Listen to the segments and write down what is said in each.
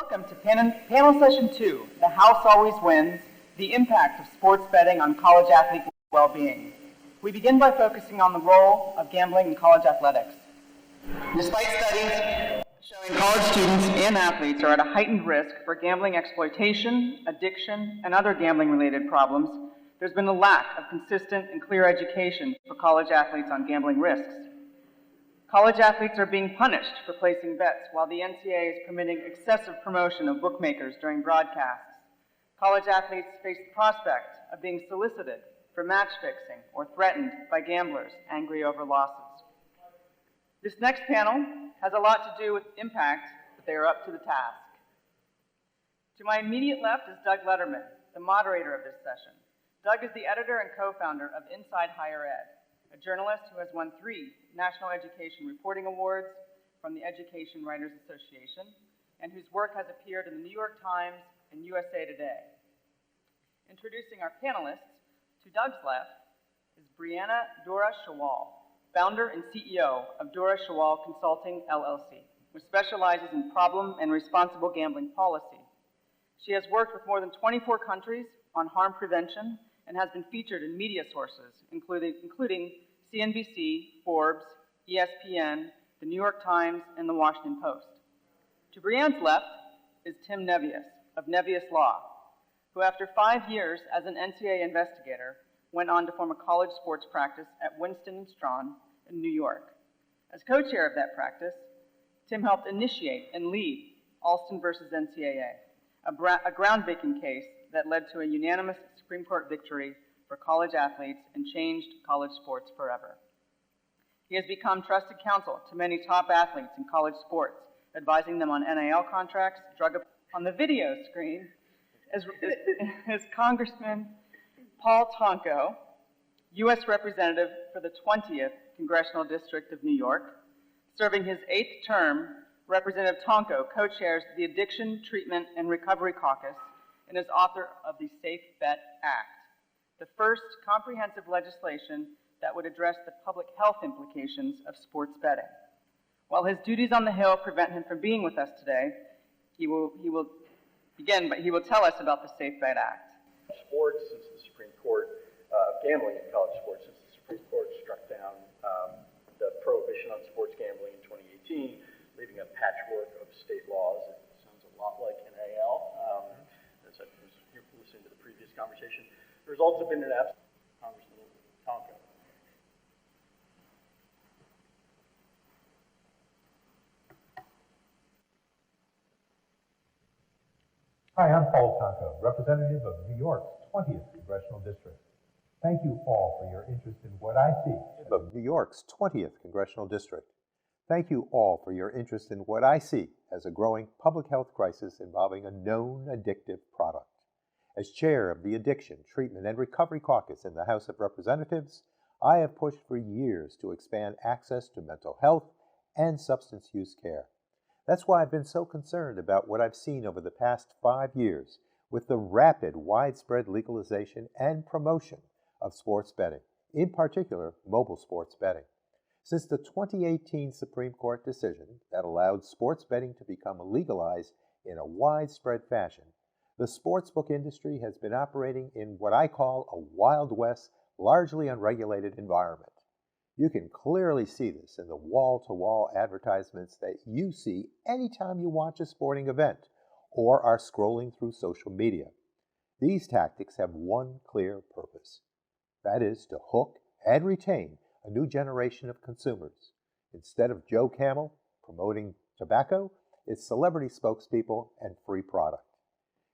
Welcome to panel session 2, The House Always Wins, the impact of sports betting on college athlete well-being. We begin by focusing on the role of gambling in college athletics. Despite studies showing college students and athletes are at a heightened risk for gambling exploitation, addiction, and other gambling-related problems, there's been a lack of consistent and clear education for college athletes on gambling risks. College athletes are being punished for placing bets while the NCAA is permitting excessive promotion of bookmakers during broadcasts. College athletes face the prospect of being solicited for match fixing or threatened by gamblers angry over losses. This next panel has a lot to do with impact, but they are up to the task. To my immediate left is Doug Letterman, the moderator of this session. Doug is the editor and co-founder of Inside Higher Ed, a journalist who has won 3 National Education Reporting Awards from the Education Writers Association, and whose work has appeared in the New York Times and USA Today. Introducing our panelists, to Doug's left is Brianna Dura-Shawal, founder and CEO of Dura-Shawal Consulting, LLC, which specializes in problem and responsible gambling policy. She has worked with more than 24 countries on harm prevention and has been featured in media sources, including CNBC, Forbes, ESPN, the New York Times, and the Washington Post. To Brianne's left is Tim Nevius of Nevius Law, who after 5 years as an NCAA investigator went on to form a college sports practice at Winston & Strawn in New York. As co-chair of that practice, Tim helped initiate and lead Alston versus NCAA, a groundbreaking case that led to a unanimous Supreme Court victory for college athletes and changed college sports forever. He has become trusted counsel to many top athletes in college sports, advising them on NIL contracts, on the video screen is Congressman Paul Tonko, U.S. Representative for the 20th Congressional District of New York. Serving his 8th term, Representative Tonko co-chairs the Addiction, Treatment, and Recovery Caucus and is author of the Safe Bet Act, the first comprehensive legislation that would address the public health implications of sports betting. While his duties on the Hill prevent him from being with us today, he will tell us about the Safe Bet Act. Sports, since the Supreme Court, gambling in college sports, since the Supreme Court struck down the prohibition on sports gambling in 2018, leaving a patchwork of state laws. It sounds a lot like NIL. As I was listening to the previous conversation, the results have been an absence. Congressman Tonko. Hi, I'm Paul Tonko, representative of New York's 20th Congressional District. Thank you all for your interest in what I see. Of New York's 20th Congressional District. Thank you all for your interest in what I see as a growing public health crisis involving a known addictive product. As chair of the Addiction, Treatment, and Recovery Caucus in the House of Representatives, I have pushed for years to expand access to mental health and substance use care. That's why I've been so concerned about what I've seen over the past 5 years with the rapid, widespread legalization and promotion of sports betting, in particular, mobile sports betting. Since the 2018 Supreme Court decision that allowed sports betting to become legalized in a widespread fashion, the sportsbook industry has been operating in what I call a Wild West, largely unregulated environment. You can clearly see this in the wall-to-wall advertisements that you see anytime you watch a sporting event or are scrolling through social media. These tactics have one clear purpose. That is to hook and retain a new generation of consumers. Instead of Joe Camel promoting tobacco, it's celebrity spokespeople and free product.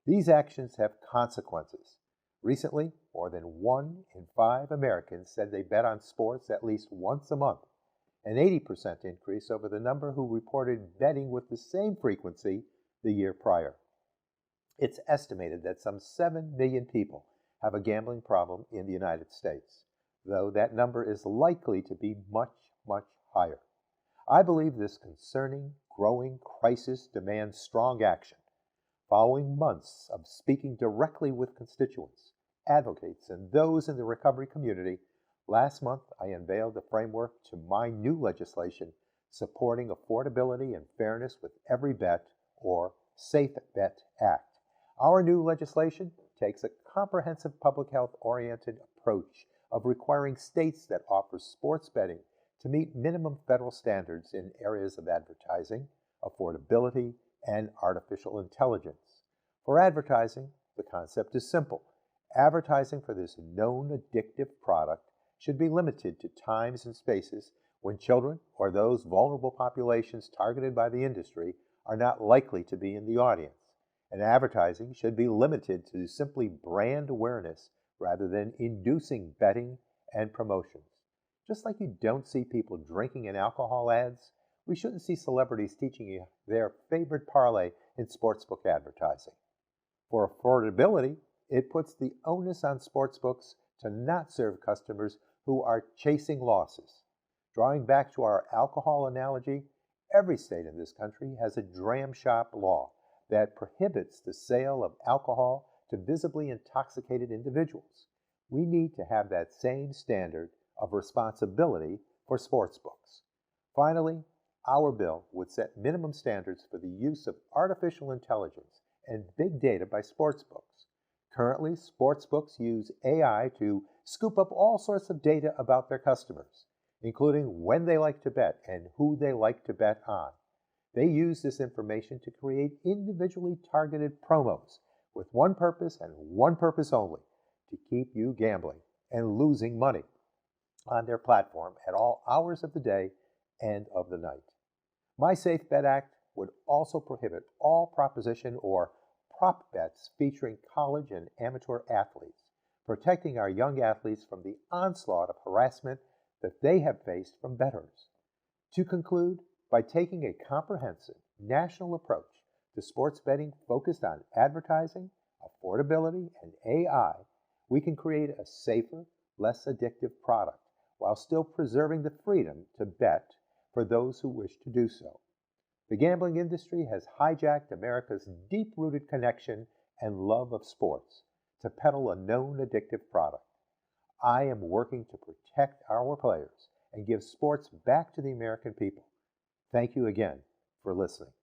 These actions have consequences. Recently, more than 1 in 5 Americans said they bet on sports at least once a month, an 80% increase over the number who reported betting with the same frequency the year prior. It's estimated that some 7 million people have a gambling problem in the United States, though that number is likely to be much, much higher. I believe this concerning, growing crisis demands strong action. Following months of speaking directly with constituents, advocates, and those in the recovery community, last month I unveiled the framework to my new legislation supporting affordability and fairness with every bet or Safe Bet Act. Our new legislation takes a comprehensive public health-oriented approach of requiring states that offer sports betting to meet minimum federal standards in areas of advertising, affordability, and artificial intelligence. For advertising, the concept is simple. Advertising for this known addictive product should be limited to times and spaces when children or those vulnerable populations targeted by the industry are not likely to be in the audience. And advertising should be limited to simply brand awareness rather than inducing betting and promotions. Just like you don't see people drinking in alcohol ads, we shouldn't see celebrities teaching you their favorite parlay in sportsbook advertising. For affordability, it puts the onus on sportsbooks to not serve customers who are chasing losses. Drawing back to our alcohol analogy, every state in this country has a dram shop law that prohibits the sale of alcohol to visibly intoxicated individuals. We need to have that same standard of responsibility for sportsbooks. Finally, our bill would set minimum standards for the use of artificial intelligence and big data by sportsbooks. Currently, sportsbooks use AI to scoop up all sorts of data about their customers, including when they like to bet and who they like to bet on. They use this information to create individually targeted promos with one purpose and one purpose only, to keep you gambling and losing money on their platform at all hours of the day and of the night. My Safe Bet Act would also prohibit all proposition or prop bets featuring college and amateur athletes, protecting our young athletes from the onslaught of harassment that they have faced from bettors. To conclude, by taking a comprehensive national approach to sports betting focused on advertising, affordability, and AI, we can create a safer, less addictive product while still preserving the freedom to bet for those who wish to do so. The gambling industry has hijacked America's deep-rooted connection and love of sports to peddle a known addictive product. I am working to protect our players and give sports back to the American people. Thank you again for listening.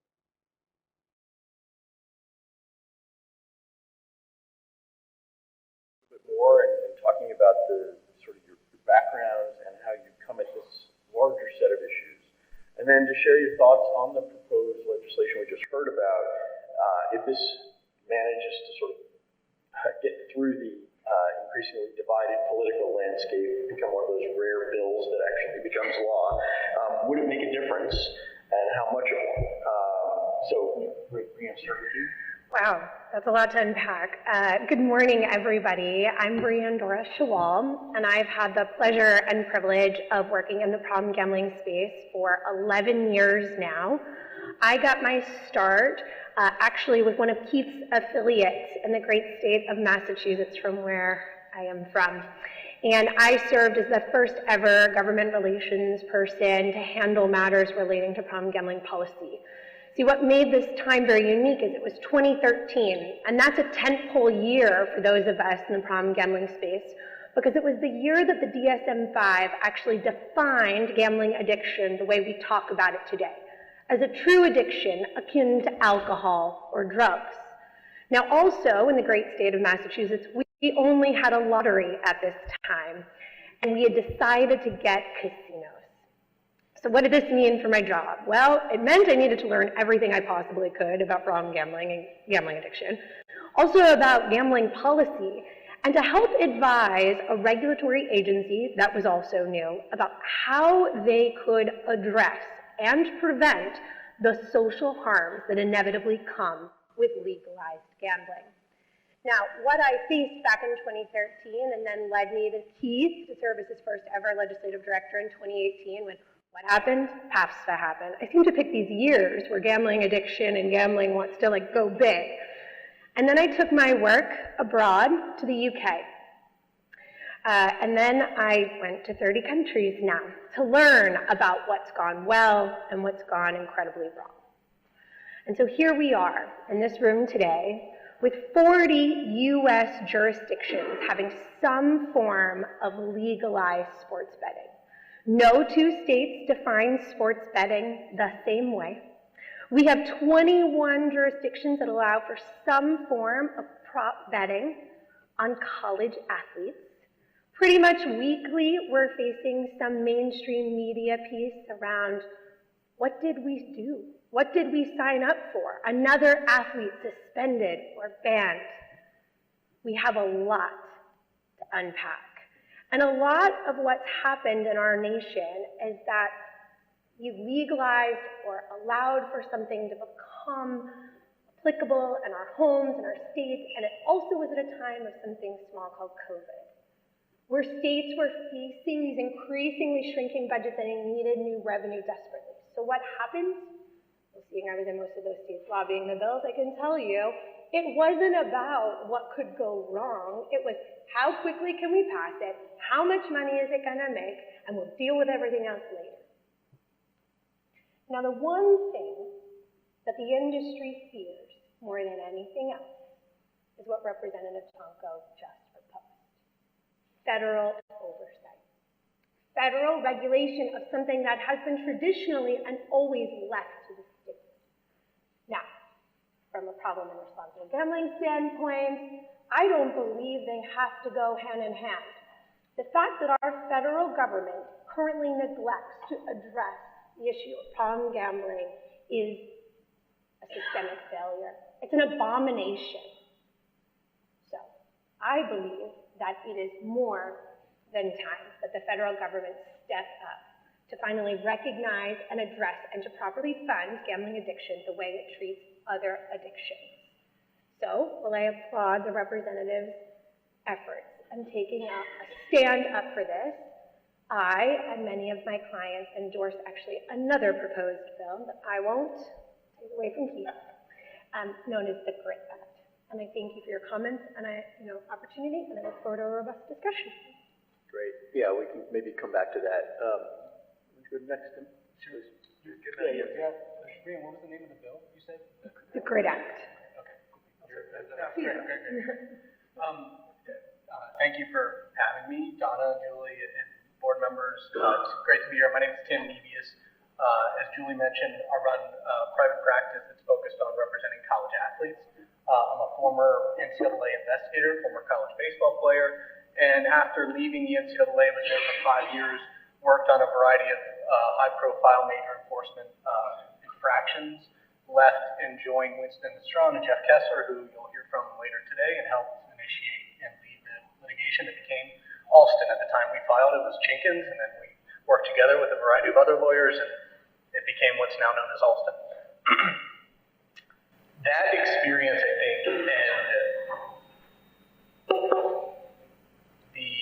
A bit more and talking about the sort of your backgrounds and how you come at this larger set of issues. And then to share your thoughts on the proposed legislation we just heard about, if this manages to sort of get through the increasingly divided political landscape, become one of those rare bills that actually becomes law, would it make a difference, and how much of one? So, Brianne, start with you. Wow, that's a lot to unpack. Good morning, everybody. I'm Brianne Dora Shawal, and I've had the pleasure and privilege of working in the problem gambling space for 11 years now. I got my start actually with one of Keith's affiliates in the great state of Massachusetts, from where I am from. And I served as the first ever government relations person to handle matters relating to problem gambling policy. See, what made this time very unique is it was 2013, and that's a tentpole year for those of us in the problem gambling space, because it was the year that the DSM-5 actually defined gambling addiction the way we talk about it today, as a true addiction akin to alcohol or drugs. Now, also, in the great state of Massachusetts, we only had a lottery at this time, and we had decided to get casinos. So what did this mean for my job? Well, it meant I needed to learn everything I possibly could about problem gambling and gambling addiction, also about gambling policy, and to help advise a regulatory agency that was also new about how they could address and prevent the social harms that inevitably come with legalized gambling. Now, what I faced back in 2013 and then led me to Keith to serve as his first ever legislative director in 2018 when what happened? PAFSA happened. I seem to pick these years where gambling addiction and gambling wants to go big. And then I took my work abroad to the UK. And then I went to 30 countries now to learn about what's gone well and what's gone incredibly wrong. And so here we are in this room today with 40 US jurisdictions having some form of legalized sports betting. No two states define sports betting the same way. We have 21 jurisdictions that allow for some form of prop betting on college athletes. Pretty much weekly, we're facing some mainstream media piece around what did we do? What did we sign up for? Another athlete suspended or banned. We have a lot to unpack. And a lot of what's happened in our nation is that you legalized or allowed for something to become applicable in our homes, in our states, and it also was at a time of something small called COVID, where states were facing these increasingly shrinking budgets and they needed new revenue desperately. So what happened? Well, seeing I was in most of those states lobbying the bills, I can tell you, it wasn't about what could go wrong. It was how quickly can we pass it, how much money is it gonna make, and we'll deal with everything else later. Now, the one thing that the industry fears more than anything else is what Representative Tonko just proposed: federal oversight. Federal regulation of something that has been traditionally and always left to the states. Now, from a problem and responsible gambling standpoint, I don't believe they have to go hand in hand. The fact that our federal government currently neglects to address the issue of problem gambling is a systemic failure. It's an abomination. So, I believe that it is more than time that the federal government step up to finally recognize and address and to properly fund gambling addiction the way it treats other addictions. So, while I applaud the representative's efforts in taking a stand up for this, I and many of my clients endorse actually another proposed bill that I won't take away from Keith, known as the GRIT Act. And I thank you for your comments and opportunity, and I look forward to a robust discussion. Great. Yeah, we can maybe come back to that. Let's go next. Yeah. Brian, what was the name of the bill you said? The GRIT Act. Great. Thank you for having me, Donna, Julie, and board members. It's great to be here. My name is Tim Nebius. As Julie mentioned, I run a private practice that's focused on representing college athletes. I'm a former NCAA investigator, former college baseball player, and after leaving the NCAA, was there for 5 years, worked on a variety of high-profile major enforcement infractions, left and joined Winston & Strawn and Jeff Kessler, who you'll hear from later today, and helped initiate and lead the litigation that became Alston. At the time we filed, it was Jenkins, and then we worked together with a variety of other lawyers, and it became what's now known as Alston. That experience, I think, and the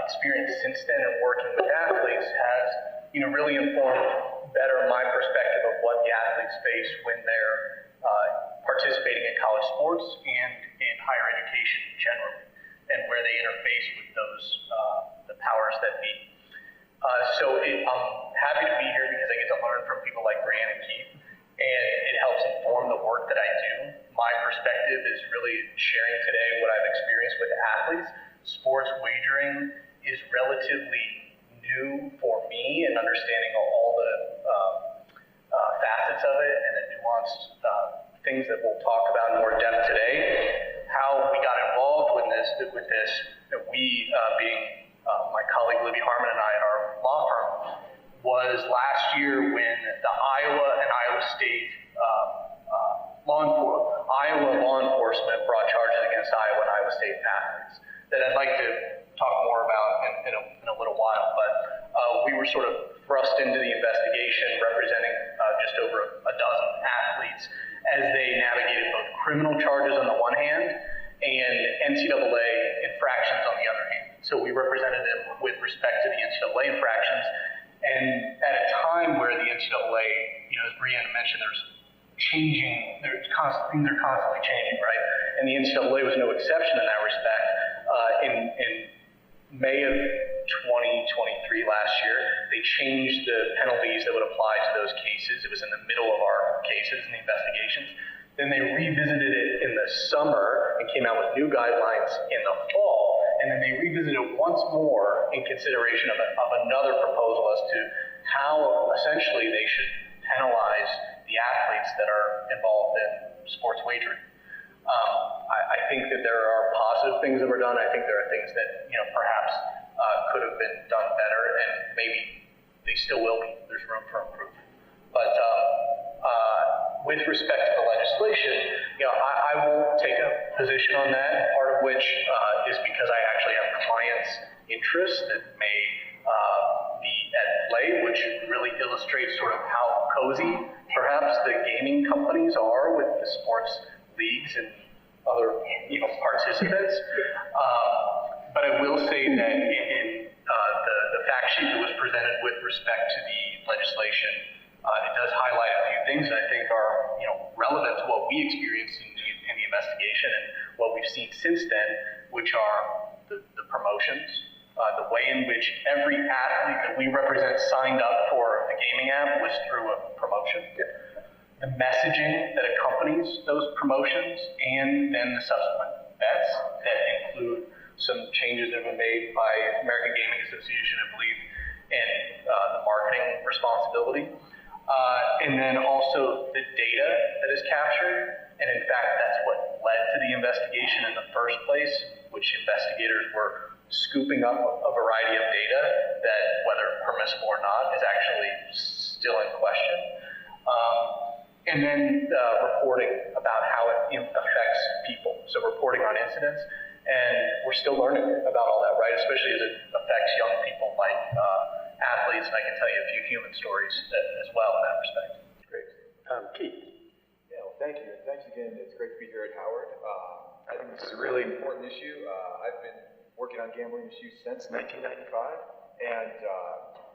experience since then in working with athletes has, really informed better my perspective of what the athletes face when they're participating in college sports and in higher education generally, and where they interface with those the powers that be. I'm happy to be here because I get to learn from people like Brian and Keith, and it helps inform the work that I do. My perspective is really sharing today what I've experienced with athletes. Sports wagering is relatively new for me, and understanding all the facets of it and the nuanced things that we'll talk about in more depth today. How we got involved with this, we being my colleague Libby Harmon and I at our law firm, was last year when the Iowa and Iowa State Iowa law enforcement brought charges against Iowa and Iowa State athletes that I'd like to talk more about in a little while. But we were sort of thrust into the investigation representing just over a dozen athletes as they navigated both criminal charges on the one hand and NCAA infractions on the other hand. So we represented them with respect to the NCAA infractions. And at a time where the NCAA, as Brianna mentioned, things are constantly changing, right? And the NCAA was no exception in that respect. In May of 2023 last year, they changed the penalties that would apply to those cases. It was in the middle of our cases and the investigations. Then they revisited it in the summer and came out with new guidelines in the fall. And then they revisited it once more in consideration of another proposal as to how essentially they should penalize the athletes that are involved in sports wagering. I think that there are positive things that were done. I think there are things that, perhaps could have been done better, and maybe they still will be. There's room for improvement. But with respect to the legislation, I won't take a position on that, part of which is because I actually have clients' interests that may be at play, which really illustrates sort of how cozy perhaps the gaming companies are with the sports leagues and other participants. But I will say that in the fact sheet that was presented with respect to the legislation, it does highlight a few things that I think are relevant to what we experienced in the investigation and what we've seen since then, which are the promotions, the way in which every athlete that we represent signed up for the gaming app was through a promotion. The messaging that accompanies those promotions, and then the subsequent bets that include some changes that have been made by American Gaming Association, I believe, in the marketing responsibility. And then also the data that is captured. And in fact, that's what led to the investigation in the first place, which investigators were scooping up a variety of data that, whether permissible or not, is actually still in question. And then reporting about how it affects people. So reporting on incidents, and we're still learning about all that, right? Especially as it affects young people like athletes, and I can tell you a few human stories as well in that respect. Great. Keith. Yeah, well, thank you. And thanks again. It's great to be here at Howard. I think this is a really important issue. I've been working on gambling issues since 1995, and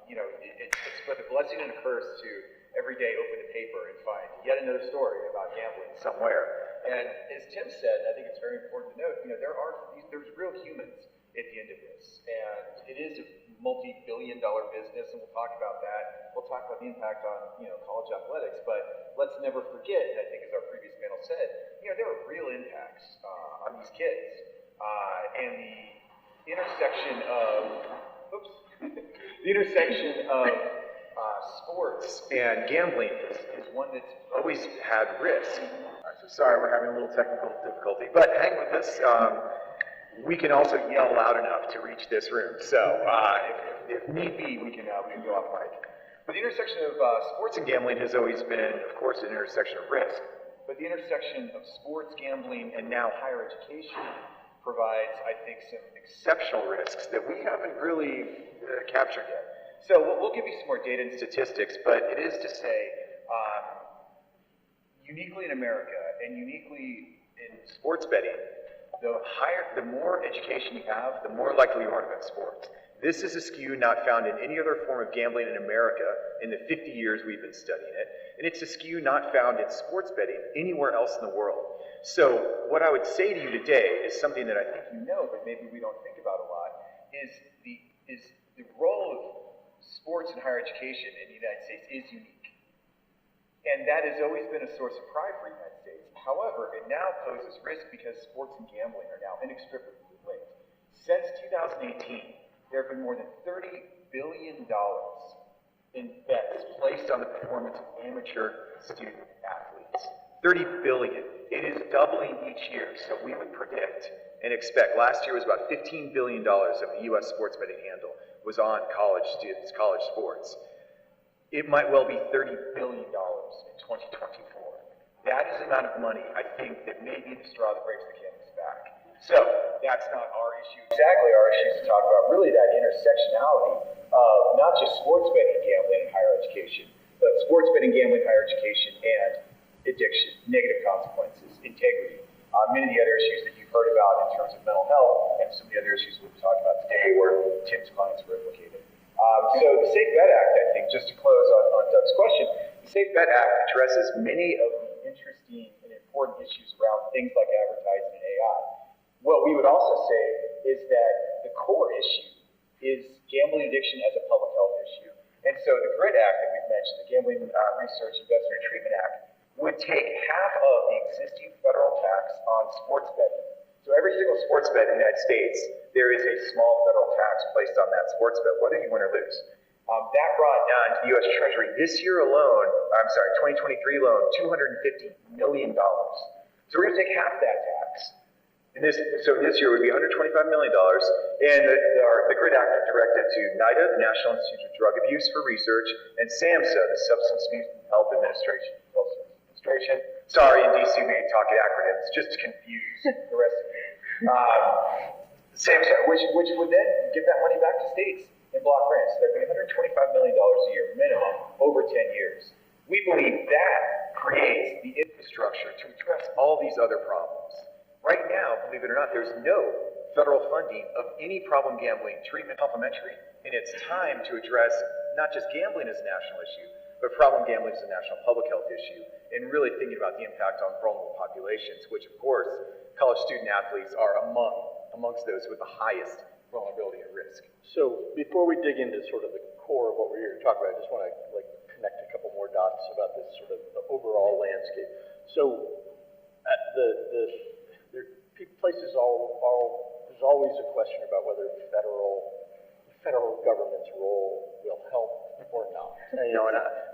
it's both a blessing and a curse to every day open the paper and find yet another story about gambling somewhere. And as Tim said, I think it's very important to note, there's real humans at the end of this, and it is a multi-billion-dollar business, and we'll talk about that. We'll talk about the impact on college athletics, but let's never forget, and I think as our previous panel said, there are real impacts on these kids, and the intersection of sports and gambling is one that's always had risk. So sorry, we're having a little technical difficulty, but hang with us. We can also yell loud enough to reach this room. So if need be, we can go off mic. But the intersection of sports and gambling has always been, of course, an intersection of risk. But the intersection of sports, gambling, and now higher education provides, I think, some exceptional risks that we haven't really captured yet. So we'll give you some more data and statistics, but it is to say, uniquely in America and uniquely in sports betting, the more education you have, the more likely you are to bet sports. This is a skew not found in any other form of gambling in America in the 50 years we've been studying it, and it's a skew not found in sports betting anywhere else in the world. So what I would say to you today is something that I think you know, but maybe we don't think about a lot, is the role of sports and higher education in the United States is unique. And that has always been a source of pride for the United States. However, it now poses risk because sports and gambling are now inextricably linked. Since 2018, there have been more than $30 billion in bets placed on the performance of amateur student athletes. $30 billion. It is doubling each year, so we would predict and expect. Last year was about $15 billion of the U.S. sports betting handle was on college students, college sports. It might well be $30 billion in 2024. That is the amount of money, I think, that may be the straw that breaks the camel's back. So, that's not our issue. Exactly, our issue is to talk about really that intersectionality of not just sports betting, gambling, and higher education, but sports betting, gambling, higher education, and addiction, negative consequences, integrity, many of the other issues that you've heard about in terms of mental health, and some of the other issues we've talked about today where Tim's clients were implicated. So the Safe Bet Act, I think, just to close on Doug's question, the Safe Bet Act addresses many of the interesting and important issues around things like advertising and AI. What we would also say is that the core issue is gambling addiction as a public health issue. And so the GRIT Act that we've mentioned, the Gambling Research Investment and Treatment Act, would take half of the existing federal tax on sports betting. So every single sports bet in the United States, there is a small federal tax placed on that sports bet, whether you win or lose. That brought to the U.S. Treasury this year alone, 2023 alone, $250 million. So we're going to take half that tax. And this year would be $125 million. And the GRID Act is directed to NIDA, the National Institute of Drug Abuse for Research, and SAMHSA, the Substance Abuse Health Administration. Sorry, in DC we talk in acronyms just to confuse the rest of you. SAMHSA, which would then give that money back to states in block grants. There'd be $125 million a year minimum over 10 years. We believe that creates the infrastructure to address all these other problems. Right now, believe it or not, there's no federal funding of any problem gambling treatment complementary, and it's time to address not just gambling as a national issue, but problem gambling as a national public health issue, and really thinking about the impact on vulnerable populations, which of course, college student athletes are amongst those with the highest vulnerability and risk. So before we dig into sort of the core of what we're here to talk about, I just want to connect a couple more dots about this sort of the overall landscape. So at the places there's always a question about whether federal government's role will help or not. And,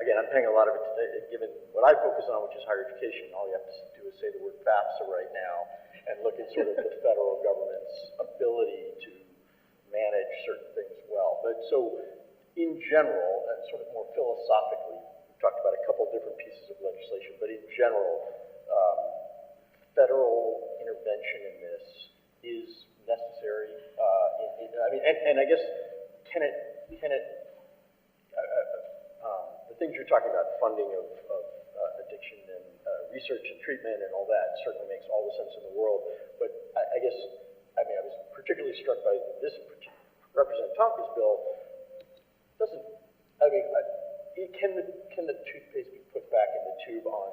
again, I'm paying a lot of it, given what I focus on, which is higher education. All you have to do is say the word FAFSA right now and look at sort of the federal government's ability to manage certain things well. But so, in general, and sort of more philosophically, we've talked about a couple different pieces of legislation, but in general, federal intervention in this is necessary. And I guess, the things you're talking about, funding of addiction and research and treatment and all that, certainly makes all the sense in the world. But I was particularly struck by this Representative Tonka's bill. Can the toothpaste be put back in the tube on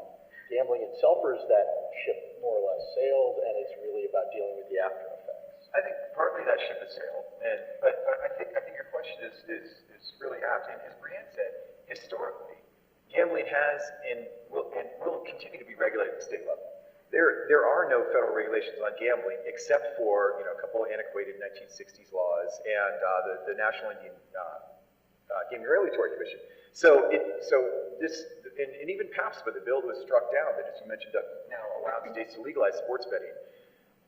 gambling itself, or is that ship more or less sailed and it's really about dealing with the after effects? I think partly that ship has sailed, but I think your question is really apt. And as Brianne said, historically, gambling has and will continue to be regulated at the state level. There are no federal regulations on gambling except for a couple of antiquated 1960s laws and the National Indian Gaming Regulatory Commission. So this and even PAFSA, the bill that was struck down that, as you mentioned, now allows states to legalize sports betting,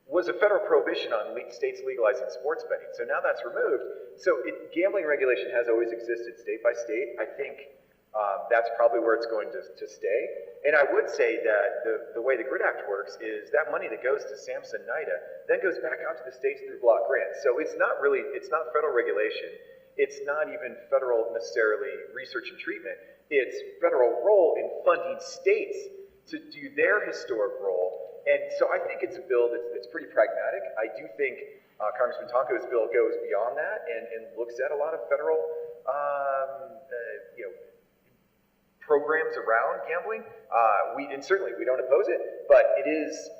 was a federal prohibition on states legalizing sports betting. So now that's removed. So gambling regulation has always existed state by state. I think that's probably where it's going to stay. And I would say that the way the GRID Act works is that money that goes to SAMHSA and NIDA then goes back out to the states through block grants. So it's not federal regulation. It's not even federal necessarily research and treatment. It's federal role in funding states to do their historic role. And so I think it's a bill that's pretty pragmatic. I do think Congressman Tonko's bill goes beyond that and looks at a lot of federal programs around gambling. Certainly we don't oppose it, but it is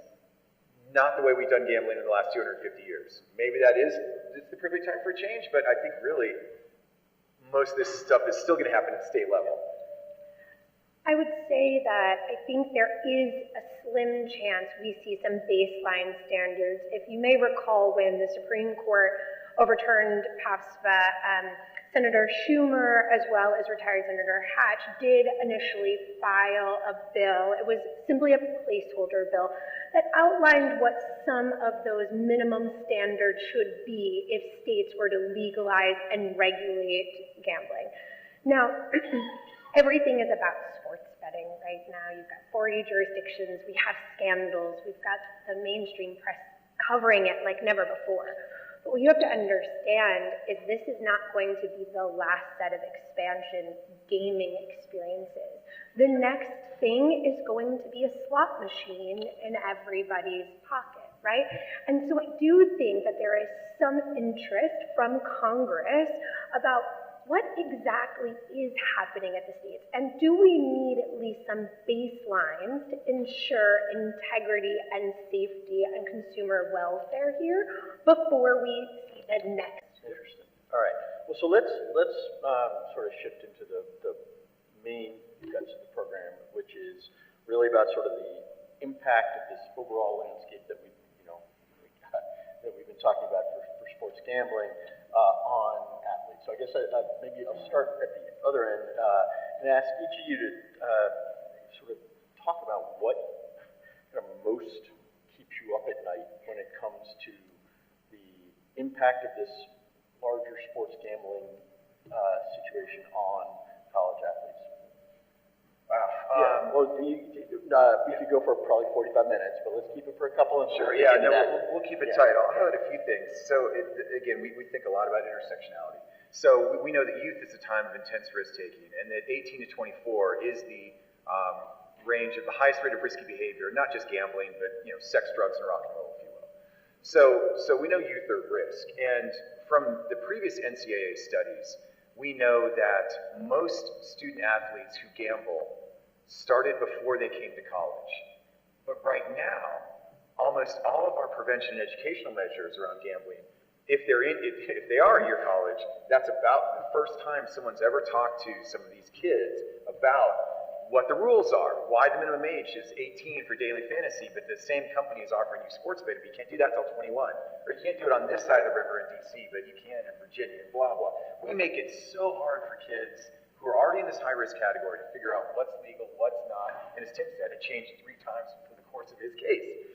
not the way we've done gambling in the last 250 years. Maybe it's the perfect time for a change, but I think really most of this stuff is still going to happen at the state level. I would say that I think there is a slim chance we see some baseline standards. If you may recall when the Supreme Court overturned PAFSA, Senator Schumer, as well as retired Senator Hatch, did initially file a bill. It was simply a placeholder bill that outlined what some of those minimum standards should be if states were to legalize and regulate gambling. Now, everything is about sports betting right now. You've got 40 jurisdictions, we have scandals, we've got the mainstream press covering it like never before. But what you have to understand is this is not going to be the last set of expansion gaming experiences. The next thing is going to be a slot machine in everybody's pocket, right? And so I do think that there is some interest from Congress about what exactly is happening at the states, and do we need at least some baselines to ensure integrity and safety and consumer welfare here before we see the next? Interesting. All right. Well, so let's sort of shift into the main guts of the program, which is really about sort of the impact of this overall landscape that we've been talking about for sports gambling on athletes. So I guess maybe if you start at the other end and ask each of you to sort of talk about what kind of most keeps you up at night when it comes to the impact of this larger sports gambling situation on college athletes. Wow. Well, we could go for probably 45 minutes, but let's keep it for a couple of Sure, minutes. yeah, no, we'll keep it tight. I'll highlight a few things. So, again, we think a lot about intersectionality. So, we know that youth is a time of intense risk-taking, and that 18 to 24 is the range of the highest rate of risky behavior, not just gambling, but, sex, drugs, and rock and roll, if you will. So we know youth are at risk, and from the previous NCAA studies, we know that most student athletes who gamble started before they came to college. But right now, almost all of our prevention and educational measures around gambling, if they are in your college, that's about the first time someone's ever talked to some of these kids about what the rules are, why the minimum age is 18 for daily fantasy, but the same company is offering you sports betting, but you can't do that till 21. Or you can't do it on this side of the river in DC, but you can in Virginia, blah, blah. We make it so hard for kids who are already in this high-risk category to figure out what's legal, what's not, and as Tim said, it changed 3 times for the course of his case.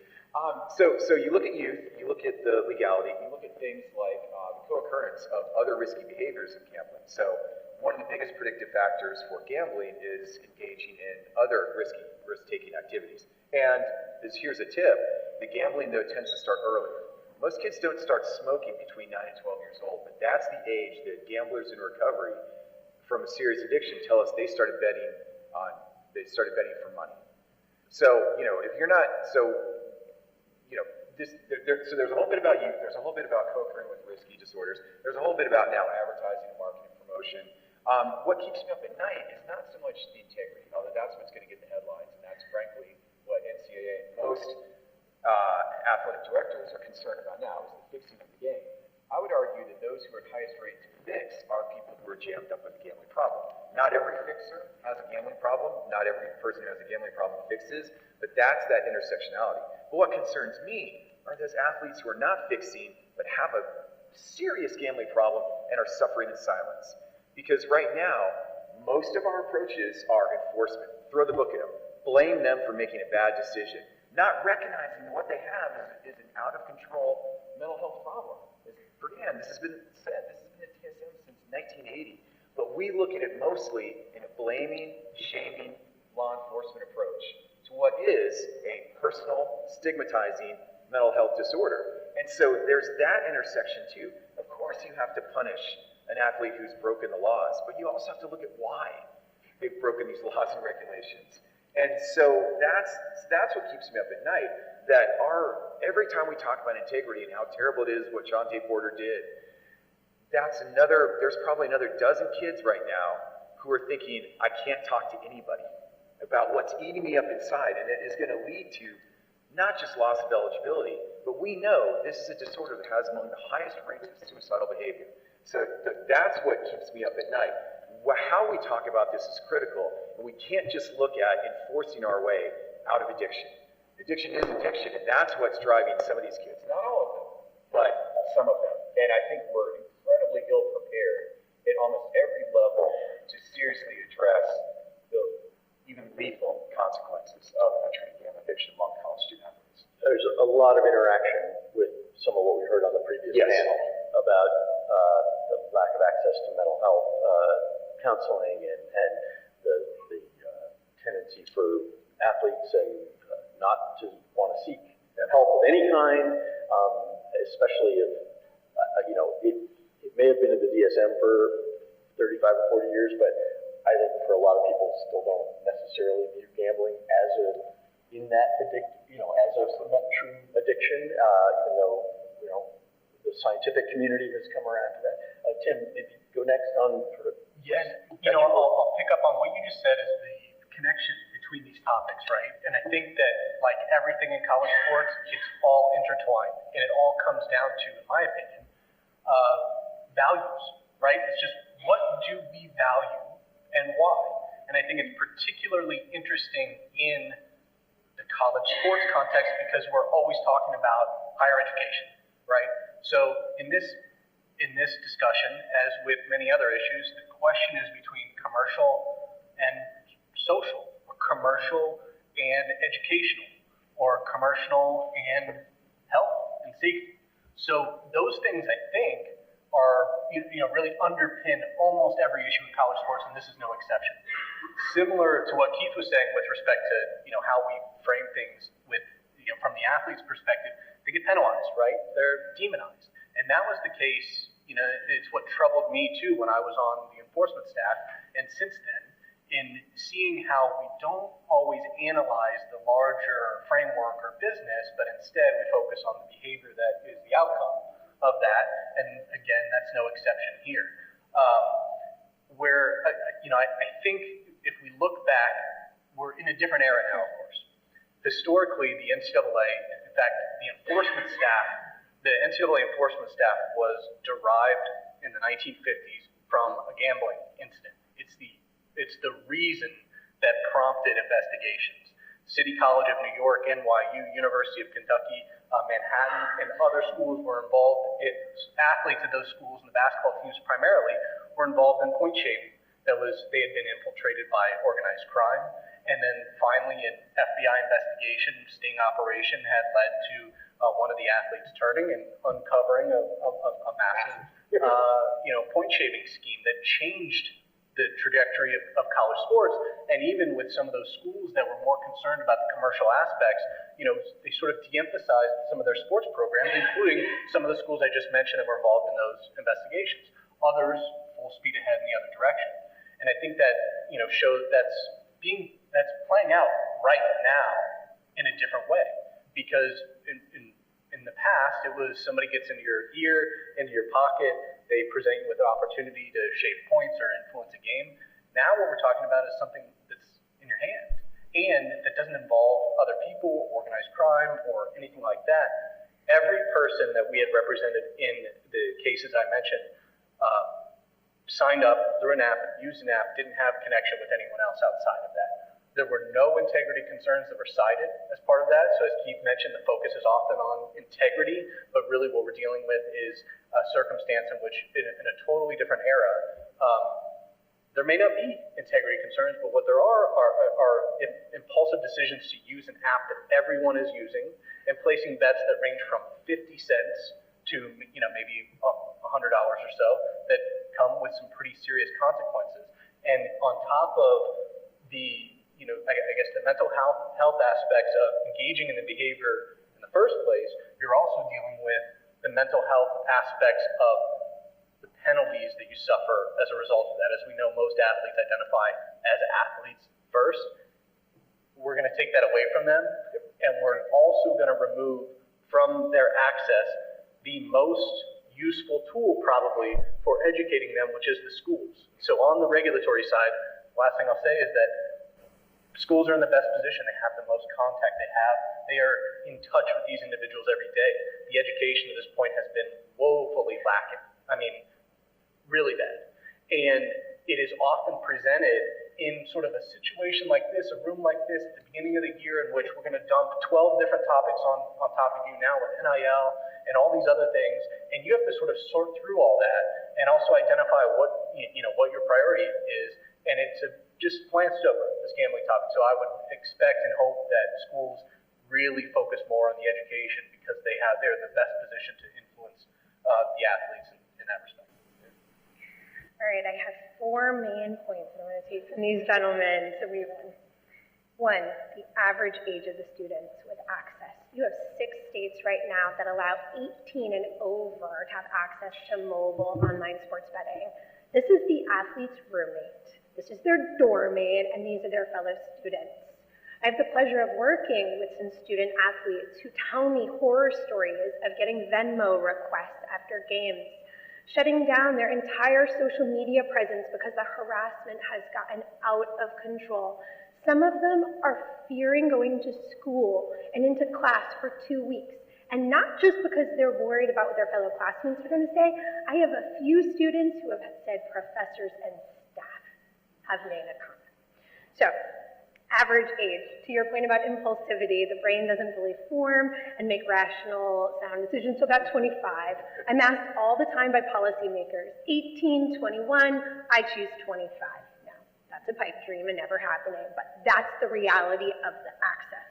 So you look at youth, you look at the legality, you look at things like the co-occurrence of other risky behaviors in gambling. So one of the biggest predictive factors for gambling is engaging in other risk-taking activities. And here's a tip, the gambling though tends to start earlier. Most kids don't start smoking between 9 and 12 years old, but that's the age that gamblers in recovery from a serious addiction tell us they started betting for money. So, if you're not, so there's a whole bit about youth, there's a whole bit about co-occurring with risky disorders, there's a whole bit about now advertising and marketing and promotion. What keeps me up at night is not so much the integrity, although that's what's going to get the headlines, and that's frankly what NCAA and most athletic directors are concerned about now, is the fixing of the game. I would argue that those who are at highest rate to fix are people who are jammed up with a gambling problem. Not every fixer has a gambling problem, not every person who has a gambling problem fixes, but that's that intersectionality. But what concerns me are those athletes who are not fixing, but have a serious gambling problem and are suffering in silence. Because right now, most of our approaches are enforcement. Throw the book at them. Blame them for making a bad decision. Not recognizing that what they have is an out-of-control mental health problem. Again, this has been said, this has been the DSM since 1980. But we look at it mostly in a blaming, shaming, law enforcement approach to what is a personal, stigmatizing mental health disorder. And so there's that intersection too. Of course you have to punish an athlete who's broken the laws, but you also have to look at why they've broken these laws and regulations. And so that's what keeps me up at night, that every time we talk about integrity and how terrible it is what Jonte Porter did, there's probably another dozen kids right now who are thinking, I can't talk to anybody about what's eating me up inside, and it is going to lead to not just loss of eligibility, but we know this is a disorder that has among the highest rates of suicidal behavior. So that's what keeps me up at night. How we talk about this is critical, and we can't just look at enforcing our way out of addiction. Addiction is addiction, and that's what's driving some of these kids. Not all of them, but some of them. And I think we're incredibly ill-prepared at almost every level to seriously address the even lethal consequences of a drinking addiction among college student athletes. There's a lot of interaction with some of what we heard on the previous panel about the lack of access to mental health counseling and the tendency for athletes and not to want to seek help of any kind, especially if, it may have been in the DSM for 35 or 40 years, but I think for a lot of people still don't necessarily view gambling as a true addiction, even though, the scientific community has come around to that. Tim, maybe go next on sort of. Yes, I'll pick up on what you just said is the connection between these topics, right? And I think that, like everything in college sports, it's all intertwined, and it all comes down to, in my opinion, values, right? It's just what do we value and why? And I think it's particularly interesting in the college sports context because we're always talking about higher education, right? So in this in this discussion, as with many other issues, the question is between commercial and social, or commercial and educational, or commercial and health and safety. So those things, I think, are really underpin almost every issue in college sports, and this is no exception. Similar to what Keith was saying with respect to how we frame things with from the athlete's perspective, they get penalized, right? They're demonized, and that was the case. It's what troubled me too when I was on the enforcement staff, and since then, in seeing how we don't always analyze the larger framework or business, but instead we focus on the behavior that is the outcome of that, and again, that's no exception here. I think if we look back, we're in a different era now, of course. Historically, the NCAA, in fact, the NCAA enforcement staff was derived in the 1950s from a gambling incident. It's the reason that prompted investigations. City College of New York, NYU, University of Kentucky, Manhattan, and other schools were involved. Athletes at those schools and the basketball teams primarily were involved in point shaving. They had been infiltrated by organized crime, and then finally an FBI investigation, sting operation, had led to one of the athletes turning and uncovering a massive, point shaving scheme that changed the trajectory of college sports. And even with some of those schools that were more concerned about the commercial aspects, they sort of de-emphasized some of their sports programs, including some of the schools I just mentioned that were involved in those investigations. Others, full speed ahead in the other direction. And I think that, shows that's playing out right now in a different way. Because in the past, it was somebody gets into your ear, into your pocket, they present you with an opportunity to shave points or influence a game. Now what we're talking about is something that's in your hand, and that doesn't involve other people, organized crime, or anything like that. Every person that we had represented in the cases I mentioned signed up through an app, used an app, didn't have connection with anyone else outside of that. There were no integrity concerns that were cited as part of that. So as Keith mentioned, the focus is often on integrity, but really what we're dealing with is a circumstance in which, in a totally different era, there may not be integrity concerns, but what there are impulsive decisions to use an app that everyone is using and placing bets that range from 50 cents to maybe $100 or so that come with some pretty serious consequences. And on top of the I guess the mental health aspects of engaging in the behavior in the first place, you're also dealing with the mental health aspects of the penalties that you suffer as a result of that. As we know, most athletes identify as athletes first. We're going to take that away from them, and we're also going to remove from their access the most useful tool probably for educating them, which is the schools. So on the regulatory side, last thing I'll say is that schools are in the best position. They have the most contact. They are in touch with these individuals every day. The education at this point has been woefully lacking. I mean, really bad. And it is often presented in sort of a situation like this, a room like this at the beginning of the year in which we're going to dump 12 different topics on top of you now with NIL and all these other things. And you have to sort of sort through all that and also identify what your priority is. And it's just glanced over this gambling topic. So I would expect and hope that schools really focus more on the education because they're in the best position to influence the athletes in that respect. All right, I have 4 main points I want to take from these gentlemen to weave in. 1, the average age of the students with access. You have 6 states right now that allow 18 and over to have access to mobile online sports betting. This is the athlete's roommate. This is their dorm mate, and these are their fellow students. I have the pleasure of working with some student athletes who tell me horror stories of getting Venmo requests after games, shutting down their entire social media presence because the harassment has gotten out of control. Some of them are fearing going to school and into class for 2 weeks. And not just because they're worried about what their fellow classmates are going to say. I have a few students who have said professors and staff have made a comment. So Average age. To your point about impulsivity, the brain doesn't fully form and make rational, sound decisions till about 25. I'm asked all the time by policymakers, 18, 21, I choose 25. Now, that's a pipe dream and never happening, but that's the reality of the access.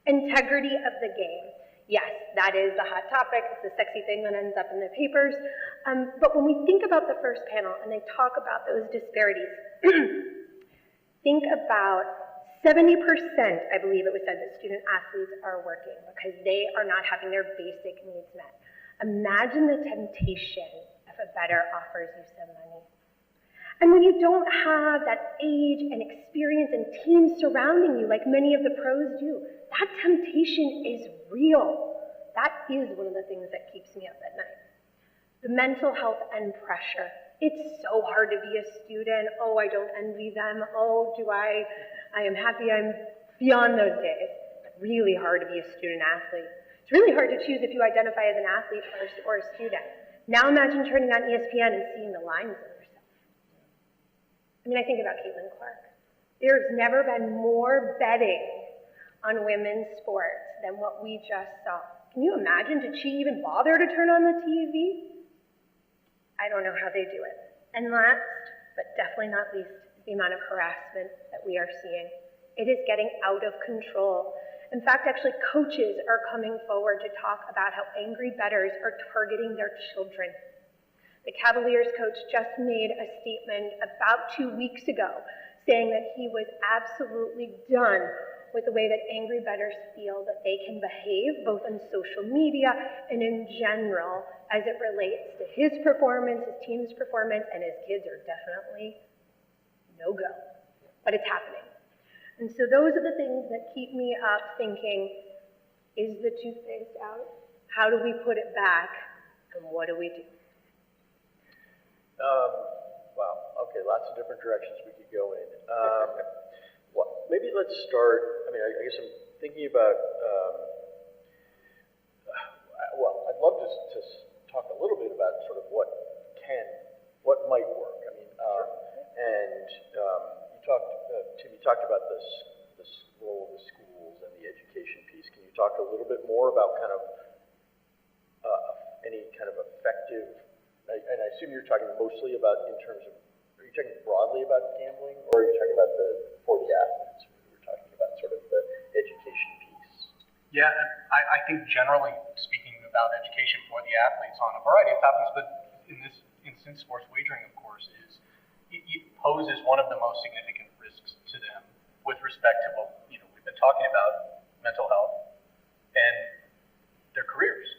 Integrity of the game. Yes, that is the hot topic. It's the sexy thing that ends up in the papers. But when we think about the first panel and they talk about those disparities, think about 70%, I believe it was said, that student athletes are working because they are not having their basic needs met. Imagine the temptation if a better offers you some money. And when you don't have that age and experience and team surrounding you like many of the pros do, that temptation is real. That is one of the things that keeps me up at night. The mental health and pressure. It's so hard to be a student. Oh, I don't envy them. Oh, I am happy I'm beyond those days. It's really hard to be a student athlete. It's really hard to choose if you identify as an athlete or a student. Now imagine turning on ESPN and seeing the lines of yourself. I mean, I think about Caitlin Clark. There's never been more betting on women's sports than what we just saw. Can you imagine? Did she even bother to turn on the TV? I don't know how they do it. And last, but definitely not least, the amount of harassment that we are seeing. It is getting out of control. In fact, actually, coaches are coming forward to talk about how angry bettors are targeting their children. The Cavaliers coach just made a statement about 2 weeks ago saying that he was absolutely done with the way that angry bettors feel that they can behave, both on social media and in general, as it relates to his performance, his team's performance, and his kids are definitely no-go. But it's happening. And so those are the things that keep me up thinking, is the toothpaste out? How do we put it back? And what do we do? Wow, okay, lots of different directions we could go in. Well, maybe let's start, I guess I'm thinking about, well, I'd love to talk a little bit about sort of what might work. Tim, you talked about this role of the schools and the education piece. Can you talk a little bit more about kind of any kind of effective, and I assume you're talking mostly about in terms of, are you talking broadly about gambling, or are you talking about for the athletes? We were talking about sort of the education piece. Yeah, I think generally speaking about education for the athletes on a variety of topics, but in this instance, sports wagering, of course, it poses one of the most significant risks to them with respect to what we've been talking about, mental health and their careers